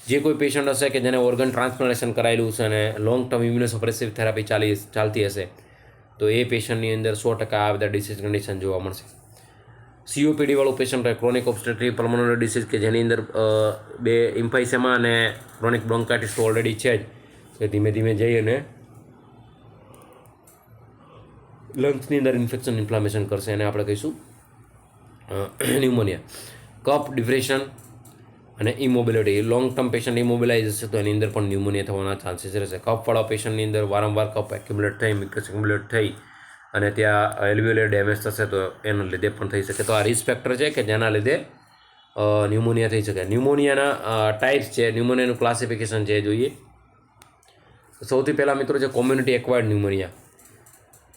જે કોઈ પેશન્ટ હશે કે જેને ઓર્ગન ટ્રાન્સપ્લાન્ટેશન કરાયેલું છે અને લોંગ ટર્મ ઇમ્યુનોસપ્રેસિવ થેરાપી ચાલતી હશે, તો એ પેશન્ટની અંદર 100% આ બધા ડિસીઝ કન્ડિશન જોવા મળશે. COPD વાળું પેશન્ટ હોય, ક્રોનિક ઓબ્સ્ટ્રક્ટિવ પલ્મોનરી ડિસીઝ, કે જેની અંદર બે એમ્ફાઇસેમા અને ક્રોનિક બ્રોન્કાઇટિસ તો ઓલરેડી છે જ, કે ધીમે ધીમે જઈ અને લંગ્સની અંદર ઇન્ફેક્શન ઇન્ફ્લામેશન કરશે, અને આપણે કહીશું ન્યુમોનિયા. કફ, ડિપ્રેશન, અને ઇમોબિલિટી, લોંગ ટર્મ પેશન્ટ ઇમોબિલાઇઝ હશે તો એની અંદર પણ ન્યુમોનિયા થવાના ચાન્સીસ રહેશે. કફવાળા પેશન્ટની અંદર વારંવાર કફ એક્યુમ્યુલેટ થઈ, મિકસ એક્યુમ્યુલેટ થઈ અને ત્યાં એલ્વિયોલર ડેમેજ થશે તો એના લીધે પણ થઈ શકે. તો આ રિસ્ક ફેક્ટર છે કે જેના લીધે ન્યુમોનિયા થઈ શકે. ન્યુમોનિયાના ટાઈપ્સ છે, ન્યુમોનિયાનું ક્લાસિફિકેશન છે જોઈએ. સૌથી પહેલાં મિત્રો છે કોમ્યુનિટી એક્વાયર્ડ ન્યુમોનિયા.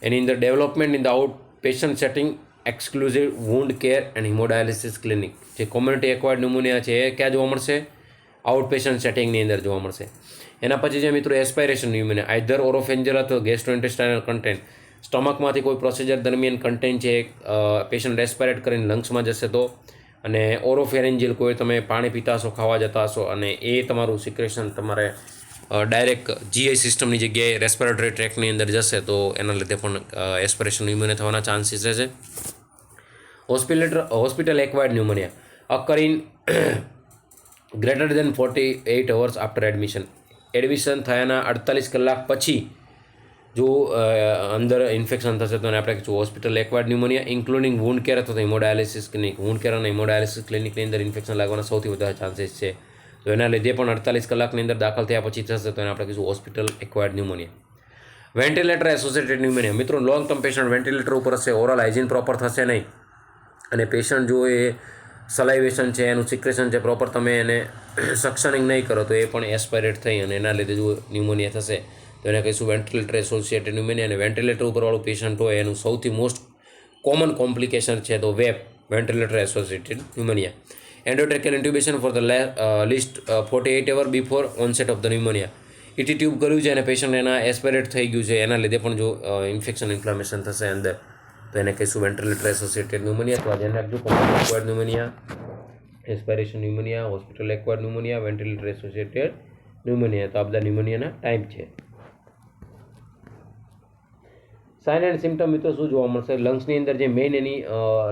એની અંદર development in the out patient setting, exclusive wound care and haemodialysis clinic. જે કોમ્યુનિટી એક્વાયર્ડ ન્યુમોનિયા છે એ ક્યાં જોવા મળશે? આઉટ પેશન્ટ સેટિંગની અંદર જોવા મળશે. એના પછી જે મિત્રો એસ્પાયરેશન ન્યુમોનિયા, આઈધર ઓરોફેન્જલ અથવા ગેસ્ટ્રોઇન્ટેસ્ટાઇનલ કન્ટેન્ટ. સ્ટમકમાંથી કોઈ પ્રોસિજર દરમિયાન કન્ટેન્ટ છે પેશન્ટ રેસ્પાયરેટ કરીને લંગ્સમાં જશે તો, અને ઓરોફેરેન્જિયલ કોઈ તમે પાણી પીતા હશો, ખાવા જતા હશો અને એ તમારું સિક્રેશન તમારે ડાયરેક્ટ જીઆઈ સિસ્ટમની જગ્યાએ રેસ્પિરેટરી ટ્રેકની અંદર જશે તો એના લીધે પણ એસ્પિરેશન ન્યુમોનિયા થવાના ચાન્સીસ રહેશે. Hospital acquired pneumonia અકર in greater than 48 hours after admission. Admission થયાના 48 કલાક પછી જો અંદર ઇન્ફેક્શન થશે તો એને આપણે કહીશું hospital acquired pneumonia, including wound care અથવા તો હિમોડાયાલિસિસ ક્લિનિક. વુન્ડ કેર અને હિમોડાયાલિસિસ ક્લિનિકની અંદર ઇન્ફેક્શન લાગવાના સૌથી વધારે ચાન્સીસ છે. તો એના લીધે પણ 48 કલાકની અંદર દાખલ થયા પછી થશે તો એને આપણે કહીશું hospital acquired pneumonia. Ventilator associated pneumonia. મિત્રો લોંગ ટર્મ પેશન્ટ વેન્ટિલેટર ઉપર હશે, ઓરલ હાઇજીન પ્રોપર થશે નહીં અને પેશન્ટ જો એ સલાઇવેશન છે, એનું સિક્રેશન છે પ્રોપર તમે એને સક્શનિંગ નહીં કરો તો એ પણ એસ્પાયરેટ થઈ અને એના લીધે જો ન્યુમોનિયા થશે તો એને કહીશું વેન્ટિલેટર એસોસિએટેડ ન્યુમોનિયા. અને વેન્ટિલેટર ઉપરવાળું પેશન્ટ હોય એનું સૌથી મોસ્ટ કોમન કોમ્પ્લિકેશન છે તો VAP, ventilator associated pneumonia. Endotracheal intubation for the least 48 hours before onset of the pneumonia. ET tube કર્યું છે અને પેશન્ટ એના એસ્પાયરેટ થઈ ગયું છે, એના લીધે પણ જો ઇન્ફેક્શન ઇન્ફ્લામેશન થશે અંદર તો એને કહીશું વેન્ટિલેટર એસોસિએટેડ ન્યુમોનિયા. તો આ ધ્યાન રાખજો. Community acquired pneumonia, aspiration pneumonia, hospital acquired pneumonia, ventilator associated pneumonia. તો આ બધા ન્યુમોનિયાના ટાઈપ છે. સાઇન એન્ડ સિમ્ટમ મિત્રો શું જોવા મળશે? લંગ્સની અંદર જે મેઇન એની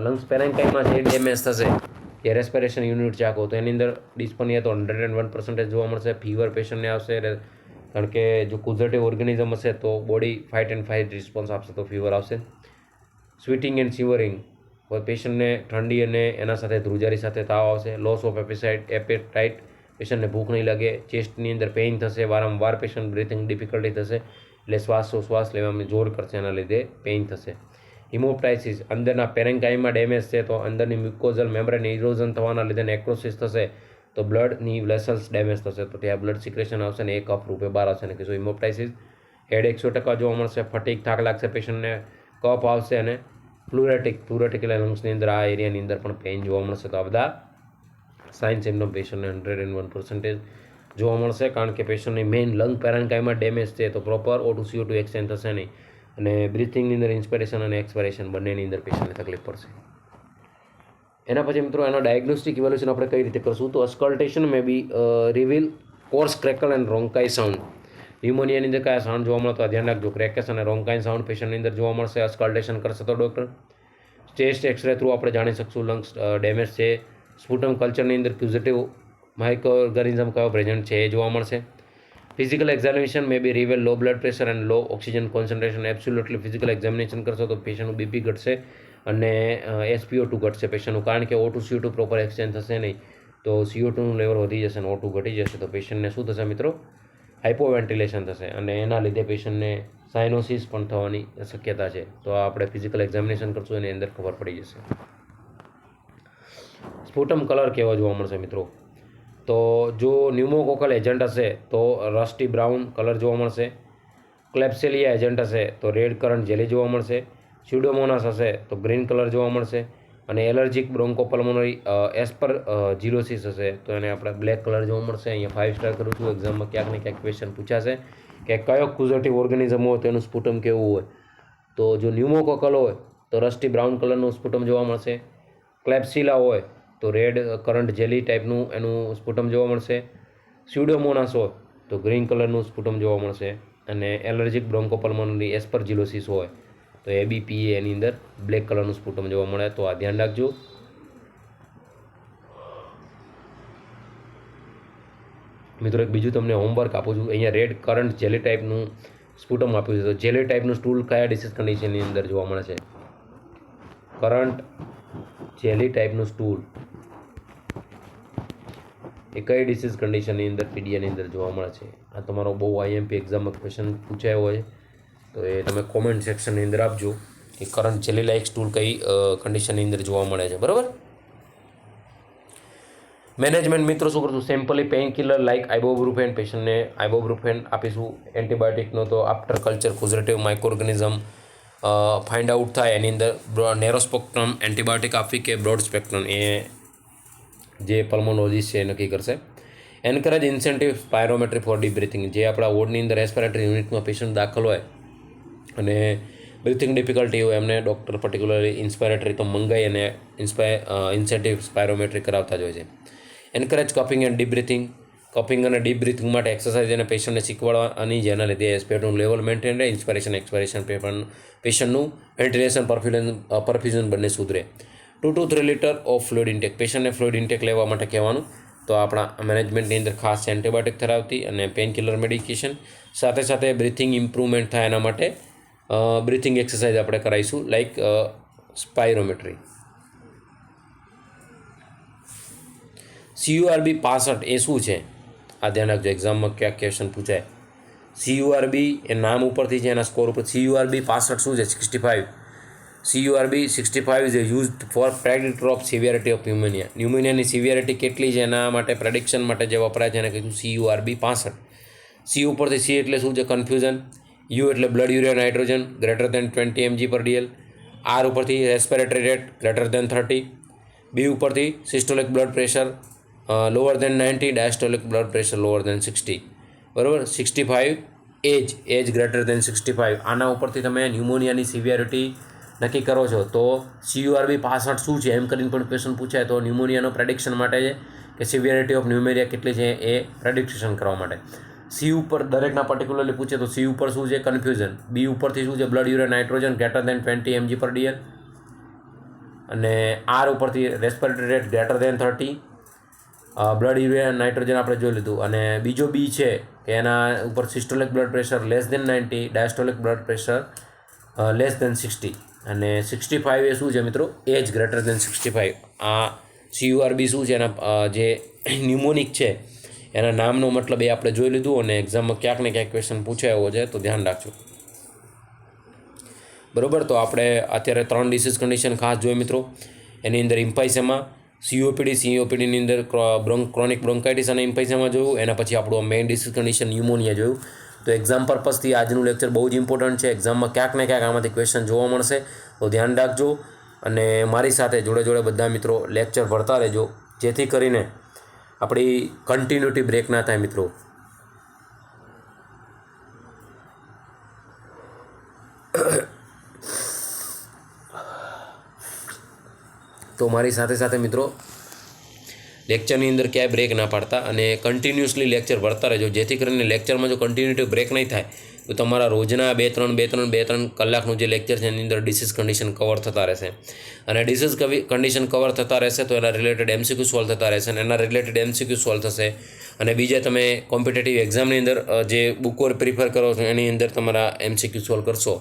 લંગ્સ પેરેન્કાઇમાં જે ડેમેજ થશે કે રેસ્પિરેશન યુનિટ ચાકો તો એની અંદર ડિસ્પનિયા તો 101% જોવા મળશે. ફીવર પેશન્ટને આવશે કારણ કે જો કુઝર્ટિવ ઓર્ગેનિઝમ હશે તો body fight and fight response આપશે તો ફીવર આવશે. સ્વીટિંગ એન્ડ શિવરિંગ, પેશન્ટને ઠંડી અને એના સાથે ધ્રુજારી સાથે તાવ આવશે. લોસ ઓફ એપેટાઇટ, પેશન્ટને ભૂખ નહીં લાગે. ચેસ્ટની અંદર પેઇન થશે, વારંવાર પેશન્ટ બ્રીથિંગ ડિફિકલ્ટી થશે એટલે શ્વાસ લેવામાં જોર કરશે, એના લીધે પેઇન થશે. હિમોપ્ટાઇસિસ, અંદરના પેરેન્કાઇમમાં ડેમેજ છે તો અંદરની મ્યુકોઝલ મેમ્બ્રેન ઇરોઝન થવાના લીધે નેક્રોસિસ થશે તો બ્લડની વેસલ્સ ડેમેજ થશે તો ત્યાં બ્લડ સિક્રેશન આવશે ને એ કફ રૂપે બહાર આવશે ને કહીશું હિમોપ્ટાઇસિસ. હેડેક 100% જોવા મળશે. ફટીક, થાક લાગશે પેશન્ટને, કફ આવશે અને પ્લુરેટિક એટલે લંગ્સની અંદર આ એરિયાની અંદર પણ પેઇન જોવા મળશે. તો આ બધા સાઇન સિમ્ટમ પેશન્ટને 101% જોવા મળશે કારણ કે પેશન્ટની મેઇન લંગ પેરેન્કાઇમાં ડેમેજ છે તો પ્રોપર O2 CO2 એક્સચેન્જ થશે નહીં અને બ્રિથિંગની અંદર ઇન્સ્પિરેશન અને એક્સપાયરેશન બંનેની અંદર પેશન્ટને તકલીફ પડશે. એના પછી મિત્રો એનો ડાયગ્નોસ્ટિક ઇવેલ્યુશન આપણે કઈ રીતે કરશું? તો auscultation may be reveal coarse crackle and rhonchi sound. ન્યુમોનિયાની અંદર કયા સાઉન્ડ જોવા મળતો ધ્યાન રાખજો. ક્રેકેસ અને રોન્કાઈ સાઉન્ડ પેશન્ટની અંદર જોવા મળશે. અસ્કલ્ટેશન કરશે તો ડૉક્ટર ચેસ્ટ એક્સરે થ્રુ આપણે જાણી શકશું લંગ્સ ડેમેજ છે. સ્પુટમ કલ્ચરની અંદર ક્યુઝેટિવ માઇક્રો ઓર્ગેનિઝમ કયો પ્રેઝન્ટ છે એ જોવા મળશે. Physical examination may be reveal low blood pressure and low oxygen concentration. Absolutely physical examination કરશો તો પેશન્ટનું બીપી ઘટશે અને SpO2 ઘટશે પેશન્ટનું કારણ કે O2 CO2 પ્રોપર એક્સચેન્જ થશે નહીં તો CO2નું લેવલ વધી જશે અને O2 ઘટી જશે તો પેશન્ટને શું થશે મિત્રો? હાઇપોવેન્ટિલેશન થશે અને એના લીધે પેશન્ટને સાઇનોસિસ પણ થવાની શક્યતા છે. તો આપણે ફિઝિકલ એક્ઝામિનેશન કરશું એની અંદર ખબર પડી જશે. સ્પુટમ કલર કેવો જોવા મળશે મિત્રો? તો જો ન્યુમોકોકલ એજન્ટ હશે તો રસ્ટી બ્રાઉન કલર જોવા મળશે. ક્લેપ્સેલિયા એજન્ટ હશે તો રેડ કરન્ટ જેલી જોવા મળશે. સ્યુડોમોનાસ હશે તો ગ્રીન કલર જોવા મળશે અને એલર્જીક બ્રોન્કોપલ્મોનરી એસ્પરજીલોસિસ હશે તો એને આપણે બ્લેક કલર જોવા મળશે. અહીંયા 5 સ્ટાર કરું છું. એક્ઝામમાં ક્યાંક ને ક્યાંક ક્વેશ્ચન પૂછાશે કે કયો ક્યુઝેટિવ ઓર્ગેનિઝમ હોય તો એનું સ્પુટમ કેવું હોય. તો જો ન્યુમોકોકલ હોય તો રસ્ટી બ્રાઉન કલરનું સ્પુટમ જોવા મળશે. ક્લેપ્સિલા હોય તો રેડ કરન્ટ જેલી ટાઈપનું એનું સ્પુટમ જોવા મળશે. સ્યુડોમોનાસ હોય તો ગ્રીન કલરનું સ્પુટમ જોવા મળશે અને એલર્જીક બ્રોન્કોપલ્મોનરી એસ્પરજીલોસિસ હોય તો ABPA એની અંદર બ્લેક કલરનું સ્પુટમ જોવા મળે. તો આ ધ્યાન રાખજો. મિત્રો એક બીજું તમને હોમવર્ક આપું છું. અહીંયા રેડ કરન્ટ જેલી ટાઈપનું સ્પુટમ આપ્યું છે તો જેલી ટાઈપનું સ્ટૂલ કયા ડિસીઝ કન્ડિશનની અંદર જોવા મળે છે? કરન્ટ જેલી ટાઈપનું સ્ટૂલ એ કઈ ડિસીઝ કન્ડિશનની અંદર પીડિયાની અંદર જોવા મળે છે. આ તમારો બહુ આઈએમપી એક્ઝામમાં ક્વેશ્ચન પૂછાયો હોય તો એ તમે કોમેન્ટ સેક્શનની અંદર આપજો કે કરંટ જેલીલાઇક્સ ટૂલ કઈ કન્ડિશનની અંદર જોવા મળે છે. બરાબર. મેનેજમેન્ટ મિત્રો શું કરશું, simply pain killer like ibuprofen, પેશન્ટને આઇબોબ્રુફેન આપીશું. એન્ટીબાયોટિકનો તો after culture causative micro organism find out થાય એની અંદર નેરો સ્પેક્ટ્રમ એન્ટીબાયોટિક આપવી કે બ્રોડ સ્પેક્ટ્રમ એ જે પલ્મોનોલોજીસ્ટ છે એ નક્કી કરશે. Encourage incentive spirometry for deep breathing, જે આપણા વોર્ડની અંદર રેસ્પિરેટરી યુનિટમાં પેશન્ટ દાખલ હોય અને બ્રિથિંગ ડિફિકલ્ટી હોય એમને ડૉક્ટર પર્ટિક્યુલરલી ઇન્સ્પાયરેટરી તો મંગાઈ અને ઇન્સેન્ટિવ સ્પાયરોમેટ્રી કરાવતા જ હોય છે. Encourage cupping and deep breathing, cupping અને ડીપ બ્રિથિંગ માટે એક્સરસાઇઝ અને પેશન્ટને શીખવાડવાની, જેના લીધે એસ્પિરેટરનું લેવલ મેન્ટેન રહે, ઇન્સ્પાયરેશન એક્સપાયરેશન પેશન્ટનું વેન્ટિલેશન પરફ્યુઝન બંને સુધરે. 2 to 3 litre of fluid intake, પેશન્ટને ફ્લુઇડ ઇન્ટેક લેવા માટે કહેવાનું. તો આપણા મેનેજમેન્ટની અંદર ખાસ એન્ટીબાયોટિક થરાવતી અને પેઇન કિલર મેડિકેશન, સાથે સાથે બ્રિથિંગ ઇમ્પ્રુવમેન્ટ થાય એના માટે બ્રિથિંગ એક્સરસાઇઝ આપણે કરાવીશું લાઈક સ્પાયરોમેટ્રી. CURB 65 એ શું છે આ ધ્યાન રાખજો, એક્ઝામમાં ક્યાં ક્વેશ્ચન પૂછાય. CURB એ નામ ઉપરથી છે, એના સ્કોર ઉપર. CURB 65 શું છે? 65. CURB 65 is used for predictor of severity of pneumonia. ન્યુમોનિયાની સિવિયરિટી કેટલી છે એના માટે પ્રેડિક્શન માટે જે વપરાય છે એને કહીશું CURB 65. C ઉપરથી C એટલે શું છે? કન્ફ્યુઝન. U એટલે blood urea nitrogen greater than 20 mg/dl. R ઉપરથી respiratory rate greater than 30. B ઉપરથી સિસ્ટોલિક બ્લડ પ્રેશર લોઅર દેન 90, ડાયસ્ટોલિક બ્લડ પ્રેશર લોઅર દેન 60. બરાબર. 65 એજ ગ્રેટર દેન 65. આના ઉપરથી તમે ન્યુમોનિયાની સિવિયરિટી નક્કી કરો છો. તો CURB 65 શું છે એમ કરીને પણ ક્વેશ્ચન પૂછાય તો ન્યુમોનિયાનો પ્રેડિક્શન માટે છે કે સિવિયરિટી ઓફ ન્યુમેરિયા કેટલી છે એ પ્રેડિક્શન કરવા માટે. C ઉપર દરેકના પર્ટિક્યુલરલી પૂછે તો C ઉપર શું છે? કન્ફ્યુઝન. B ઉપરથી શું છે? Blood urea nitrogen greater than 20 mg/dl. અને R ઉપરથી respiratory rate greater than 30. Blood urea nitrogen આપણે જોઈ લીધું. અને બીજો B છે કે એના ઉપર systolic blood pressure less than 90, diastolic blood pressure less than 60. અને 65 એ શું છે મિત્રો? Age greater than 65. આ CURB શું છે એના જે ન્યુમોનિક છે એના નામનો મતલબ એ આપણે જોઈ લીધું. અને એક્ઝામમાં ક્યાંક ને ક્યાંક ક્વેશ્ચન પૂછાયો છે તો ધ્યાન રાખજો. બરાબર. તો આપણે અત્યારે 3 ડિસીઝ કન્ડિશન ખાસ જોઈએ મિત્રો. એની અંદર ઇમ્પાઇસેમા, COPDની અંદર ક્રોનિક બ્રોન્કાઇટિસ અને ઇમ્પાઇસેમા જોયું. એના પછી આપણું મેઇન ડિસીઝ કન્ડિશન ન્યુમોનિયા જોયું. તો એક્ઝામ પર્પઝથી આજનું લેક્ચર બહુ જ ઇમ્પોર્ટન્ટ છે. એક્ઝામમાં ક્યાંક ને ક્યાંક આમાંથી ક્વેશ્ચન જોવા મળશે તો ધ્યાન રાખજો. અને મારી સાથે જોડે બધા મિત્રો લેક્ચર ભરતા રહેજો, જેથી કરીને આપણી કન્ટિન્યુટી બ્રેક ના થાય મિત્રો. તો મારી સાથે મિત્રો લેક્ચરની અંદર ક્યાંય બ્રેક ના પાડતા અને કન્ટિન્યુઅસલી લેક્ચર ભરતા રહેજો, જેથી કરીને લેક્ચરમાં જો કન્ટિન્યુટી બ્રેક નહીં થાય તો તમારા રોજના 2-3 કલાકનું જે લેક્ચર છે એની અંદર ડિસીઝ કન્ડિશન કવર થતા રહેશે. અને ડિસીઝ કન્ડિશન કવર થતા રહેશે તો એના રિલેટેડ MCQ સોલ્વ થતા રહેશે અને એના રિલેટેડ MCQ સોલ્વ થશે. અને બીજા તમે કોમ્પિટેટિવ એક્ઝામની અંદર જે બુકો પ્રિફર કરો છો એની અંદર તમારા MCQ સોલ્વ કરશો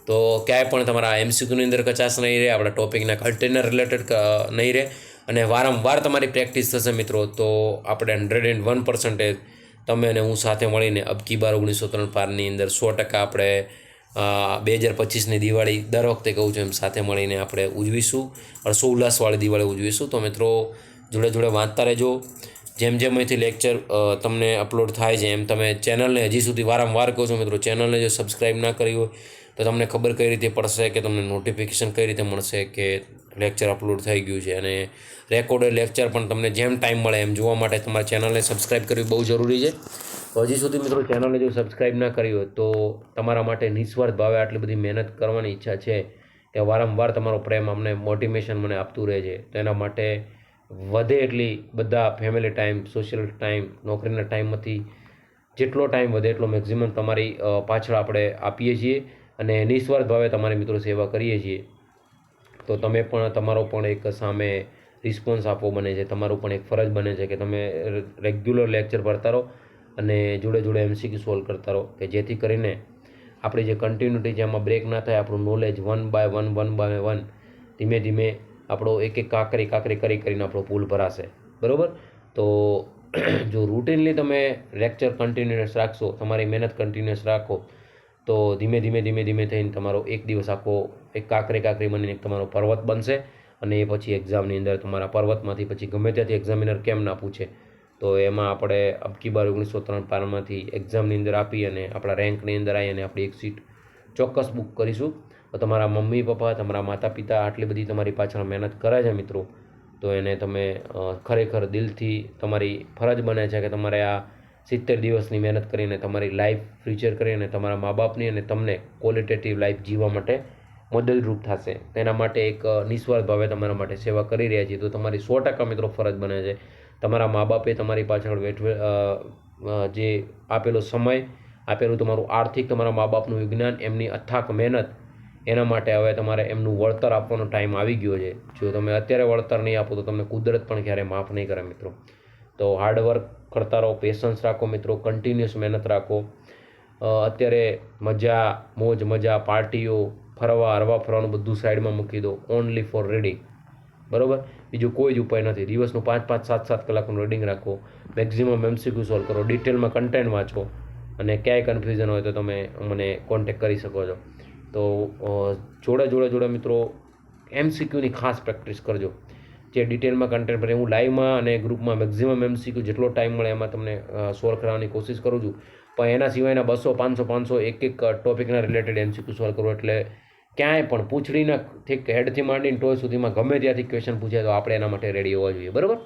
તો ક્યાંય પણ તમારા MCQની અંદર કચાશ નહીં રહે, આપણા ટોપિકના કન્ટેનર રિલેટેડ નહીં રહે. અને વારંવાર તમારી પ્રેક્ટિસ થશે મિત્રો તો આપણે 101% તમે અને હું સાથે મળીને અબકી બાર 1903 પારની અંદર 100% આપણે 2025ની દિવાળી દર વખતે કહું છું એમ સાથે મળીને આપણે ઉજવીશું, હર્ષોલ્લાસવાળી દિવાળી ઉજવીશું. તો મિત્રો જોડે વાંચતા રહેજો. જેમ અહીંથી લેક્ચર તમને અપલોડ થાય છે એમ તમે ચેનલને હજી સુધી વારંવાર કહો છો મિત્રો, ચેનલને જો સબસ્ક્રાઈબ ના કરી હોય તો તમને ખબર કઈ રીતે પડશે કે તમને નોટિફિકેશન કઈ રીતે મળશે કે લેક્ચર અપલોડ થઈ ગયું છે. અને રેકોર્ડેડ લેક્ચર પણ તમને જેમ ટાઈમ મળે એમ જોવા માટે તમારા ચેનલને સબસ્ક્રાઈબ કરવી બહુ જરૂરી છે. તો હજી સુધી મિત્રો ચેનલને જો સબસ્ક્રાઈબ ના કરી હોય તો તમારા માટે નિસ્વાર્થ ભાવે આટલી બધી મહેનત કરવાની ઈચ્છા છે કે વારંવાર તમારો પ્રેમ અમને મોટિવેશન મને આપતું રહે છે. તો એના માટે વધે એટલી બધા ફેમિલી ટાઈમ, સોશિયલ ટાઈમ, નોકરીના ટાઈમમાંથી જેટલો ટાઈમ વધે એટલો મેક્ઝિમમ તમારી પાછળ આપણે આપીએ છીએ અને નિસ્વાર્થ ભાવે તમારી મિત્રો સેવા કરીએ છીએ. તો તમે પણ તમારો પણ એક સામે રિસ્પોન્સ આપવો બને છે, તમારું પણ એક ફરજ બને છે કે તમે રેગ્યુલર લેક્ચર ભરતા રહો અને જોડે MCQ સોલ્વ કરતા રહો કે જેથી કરીને આપણી જે કન્ટિન્યુટી છે એમાં બ્રેક ના થાય. આપણું નોલેજ 1 by 1 ધીમે આપણો એક કાકરી કરીને આપણો પુલ ભરાશે. બરાબર. તો જો રૂટીનલી તમે લેક્ચર કન્ટિન્યુઅસ રાખશો, તમારી મહેનત કન્ટિન્યુઅસ રાખો, તો ધીમે ધીમે થઈને તમારો એક દિવસ આખો એક કાંકરી બનીને એક તમારો પર્વત બનશે. અને એ પછી એક્ઝામની અંદર તમારા પર્વતમાંથી પછી ગમે ત્યાંથી એક્ઝામિનર કેમ ના પૂછે, તો એમાં આપણે અબકી બાર 1953માંથી એક્ઝામની અંદર આપી અને આપણા રેન્કની અંદર આવી અને આપણી એક સીટ ચોક્કસ બુક કરીશું. તો તમારા મમ્મી પપ્પા, તમારા માતા પિતા આટલી બધી તમારી પાછળ મહેનત કરે છે મિત્રો, તો એને તમે ખરેખર દિલથી તમારી ફરજ બને છે કે તમારે આ 70 દિવસની મહેનત કરીને તમારી લાઈફ ફ્યુચર કરીને તમારા મા બાપની અને તમને ક્વોલિટેટિવ લાઈફ જીવવા માટે મદદરૂપ થશે. તેના માટે એક નિસ્વાર્થ ભાવે તમારા માટે સેવા કરી રહ્યા છીએ. તો તમારી 100% મિત્રો ફરજ બને છે. તમારા મા બાપે તમારી પાછળ જે આપેલો સમય, આપેલું તમારું આર્થિક, તમારા મા બાપનું વિજ્ઞાન, એમની અથાક મહેનત, એના માટે હવે તમારે એમનું વળતર આપવાનો ટાઈમ આવી ગયો છે. જો તમે અત્યારે વળતર નહીં આપો તો તમને કુદરત પણ ક્યારેય માફ નહીં કરે મિત્રો. તો હાર્ડવર્ક કરતા રહો, પેશન્સ રાખો મિત્રો, કન્ટિન્યુઅસ મહેનત રાખો. અત્યારે મોજ મજા, પાર્ટીઓ, હરવા ફરવાનું બધું સાઈડમાં મૂકી દો. ઓનલી ફોર રીડિંગ, બરાબર? બીજું કોઈ જ ઉપાય નથી. દિવસનું 5-5, 7-7 કલાકનું રીડિંગ રાખો. મેક્ઝિમમ MCQ સોલ્વ કરો, ડિટેલમાં કન્ટેન્ટ વાંચો, અને ક્યાંય કન્ફ્યુઝન હોય તો તમે મને કોન્ટેક્ટ કરી શકો છો. તો જોડે મિત્રો MCQની ખાસ પ્રેક્ટિસ કરજો. જે ડિટેલમાં કન્ટેન્ટ પર હું લાઈવમાં અને ગ્રુપમાં મેક્ઝિમમ MCQ જેટલો ટાઈમ મળે એમાં તમને સોલ્વ કરવાની કોશિશ કરું છું. પણ એના સિવાયના 200, 500 એક ટોપિકના રિલેટેડ MCQ સોલ્વ કરો. એટલે ક્યાંય પણ પૂંછડીના ઠીક હેડથી માંડીને ટોય સુધીમાં ગમે ત્યાંથી ક્વેશ્ચન પૂછે તો આપણે એના માટે રેડી હોવા જોઈએ, બરાબર?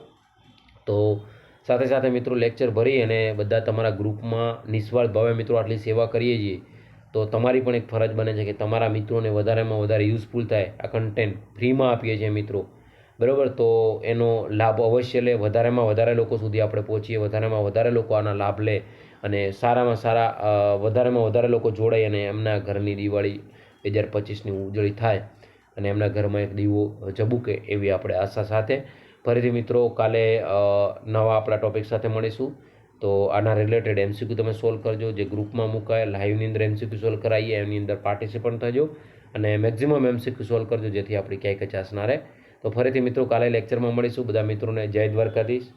તો સાથે મિત્રો લેક્ચર ભરી અને બધા તમારા ગ્રુપમાં નિસ્વાર્થ ભાવે મિત્રો આટલી સેવા કરીએ છીએ, તો તમારી પણ એક ફરજ બને છે કે તમારા મિત્રોને વધારેમાં વધારે યુઝફુલ થાય. આ કન્ટેન્ટ ફ્રીમાં આપીએ છીએ મિત્રો, બરાબર? તો એનો લાભ અવશ્ય લે, વધારેમાં વધારે લોકો સુધી આપણે પહોંચીએ, વધારેમાં વધારે લોકો આના લાભ લે, અને સારામાં સારા વધારેમાં વધારે લોકો જોડાય અને એમના ઘરની દિવાળી 2025ની ઉજળી થાય અને એમના ઘરમાં એક દીવો ઝબૂકે, એવી આપણે આશા સાથે ફરીથી મિત્રો કાલે નવા આપણા ટોપિક સાથે મળીશું. તો આના રિલેટેડ MCQ તમે સોલ્વ કરજો. જે ગ્રુપમાં મુકાય લાઈવની અંદર MCQ સોલ્વ કરાવીએ એની અંદર પાર્ટિસિપન્ટ થજો અને મેક્ઝિમમ MCQ સોલ્વ કરજો, જેથી આપણી ક્યાંય કચાશ ના રહે. તો ફરીથી મિત્રો કાલે લેક્ચરમાં મળીશું. બધા મિત્રોને જય દ્વારકાધીશ.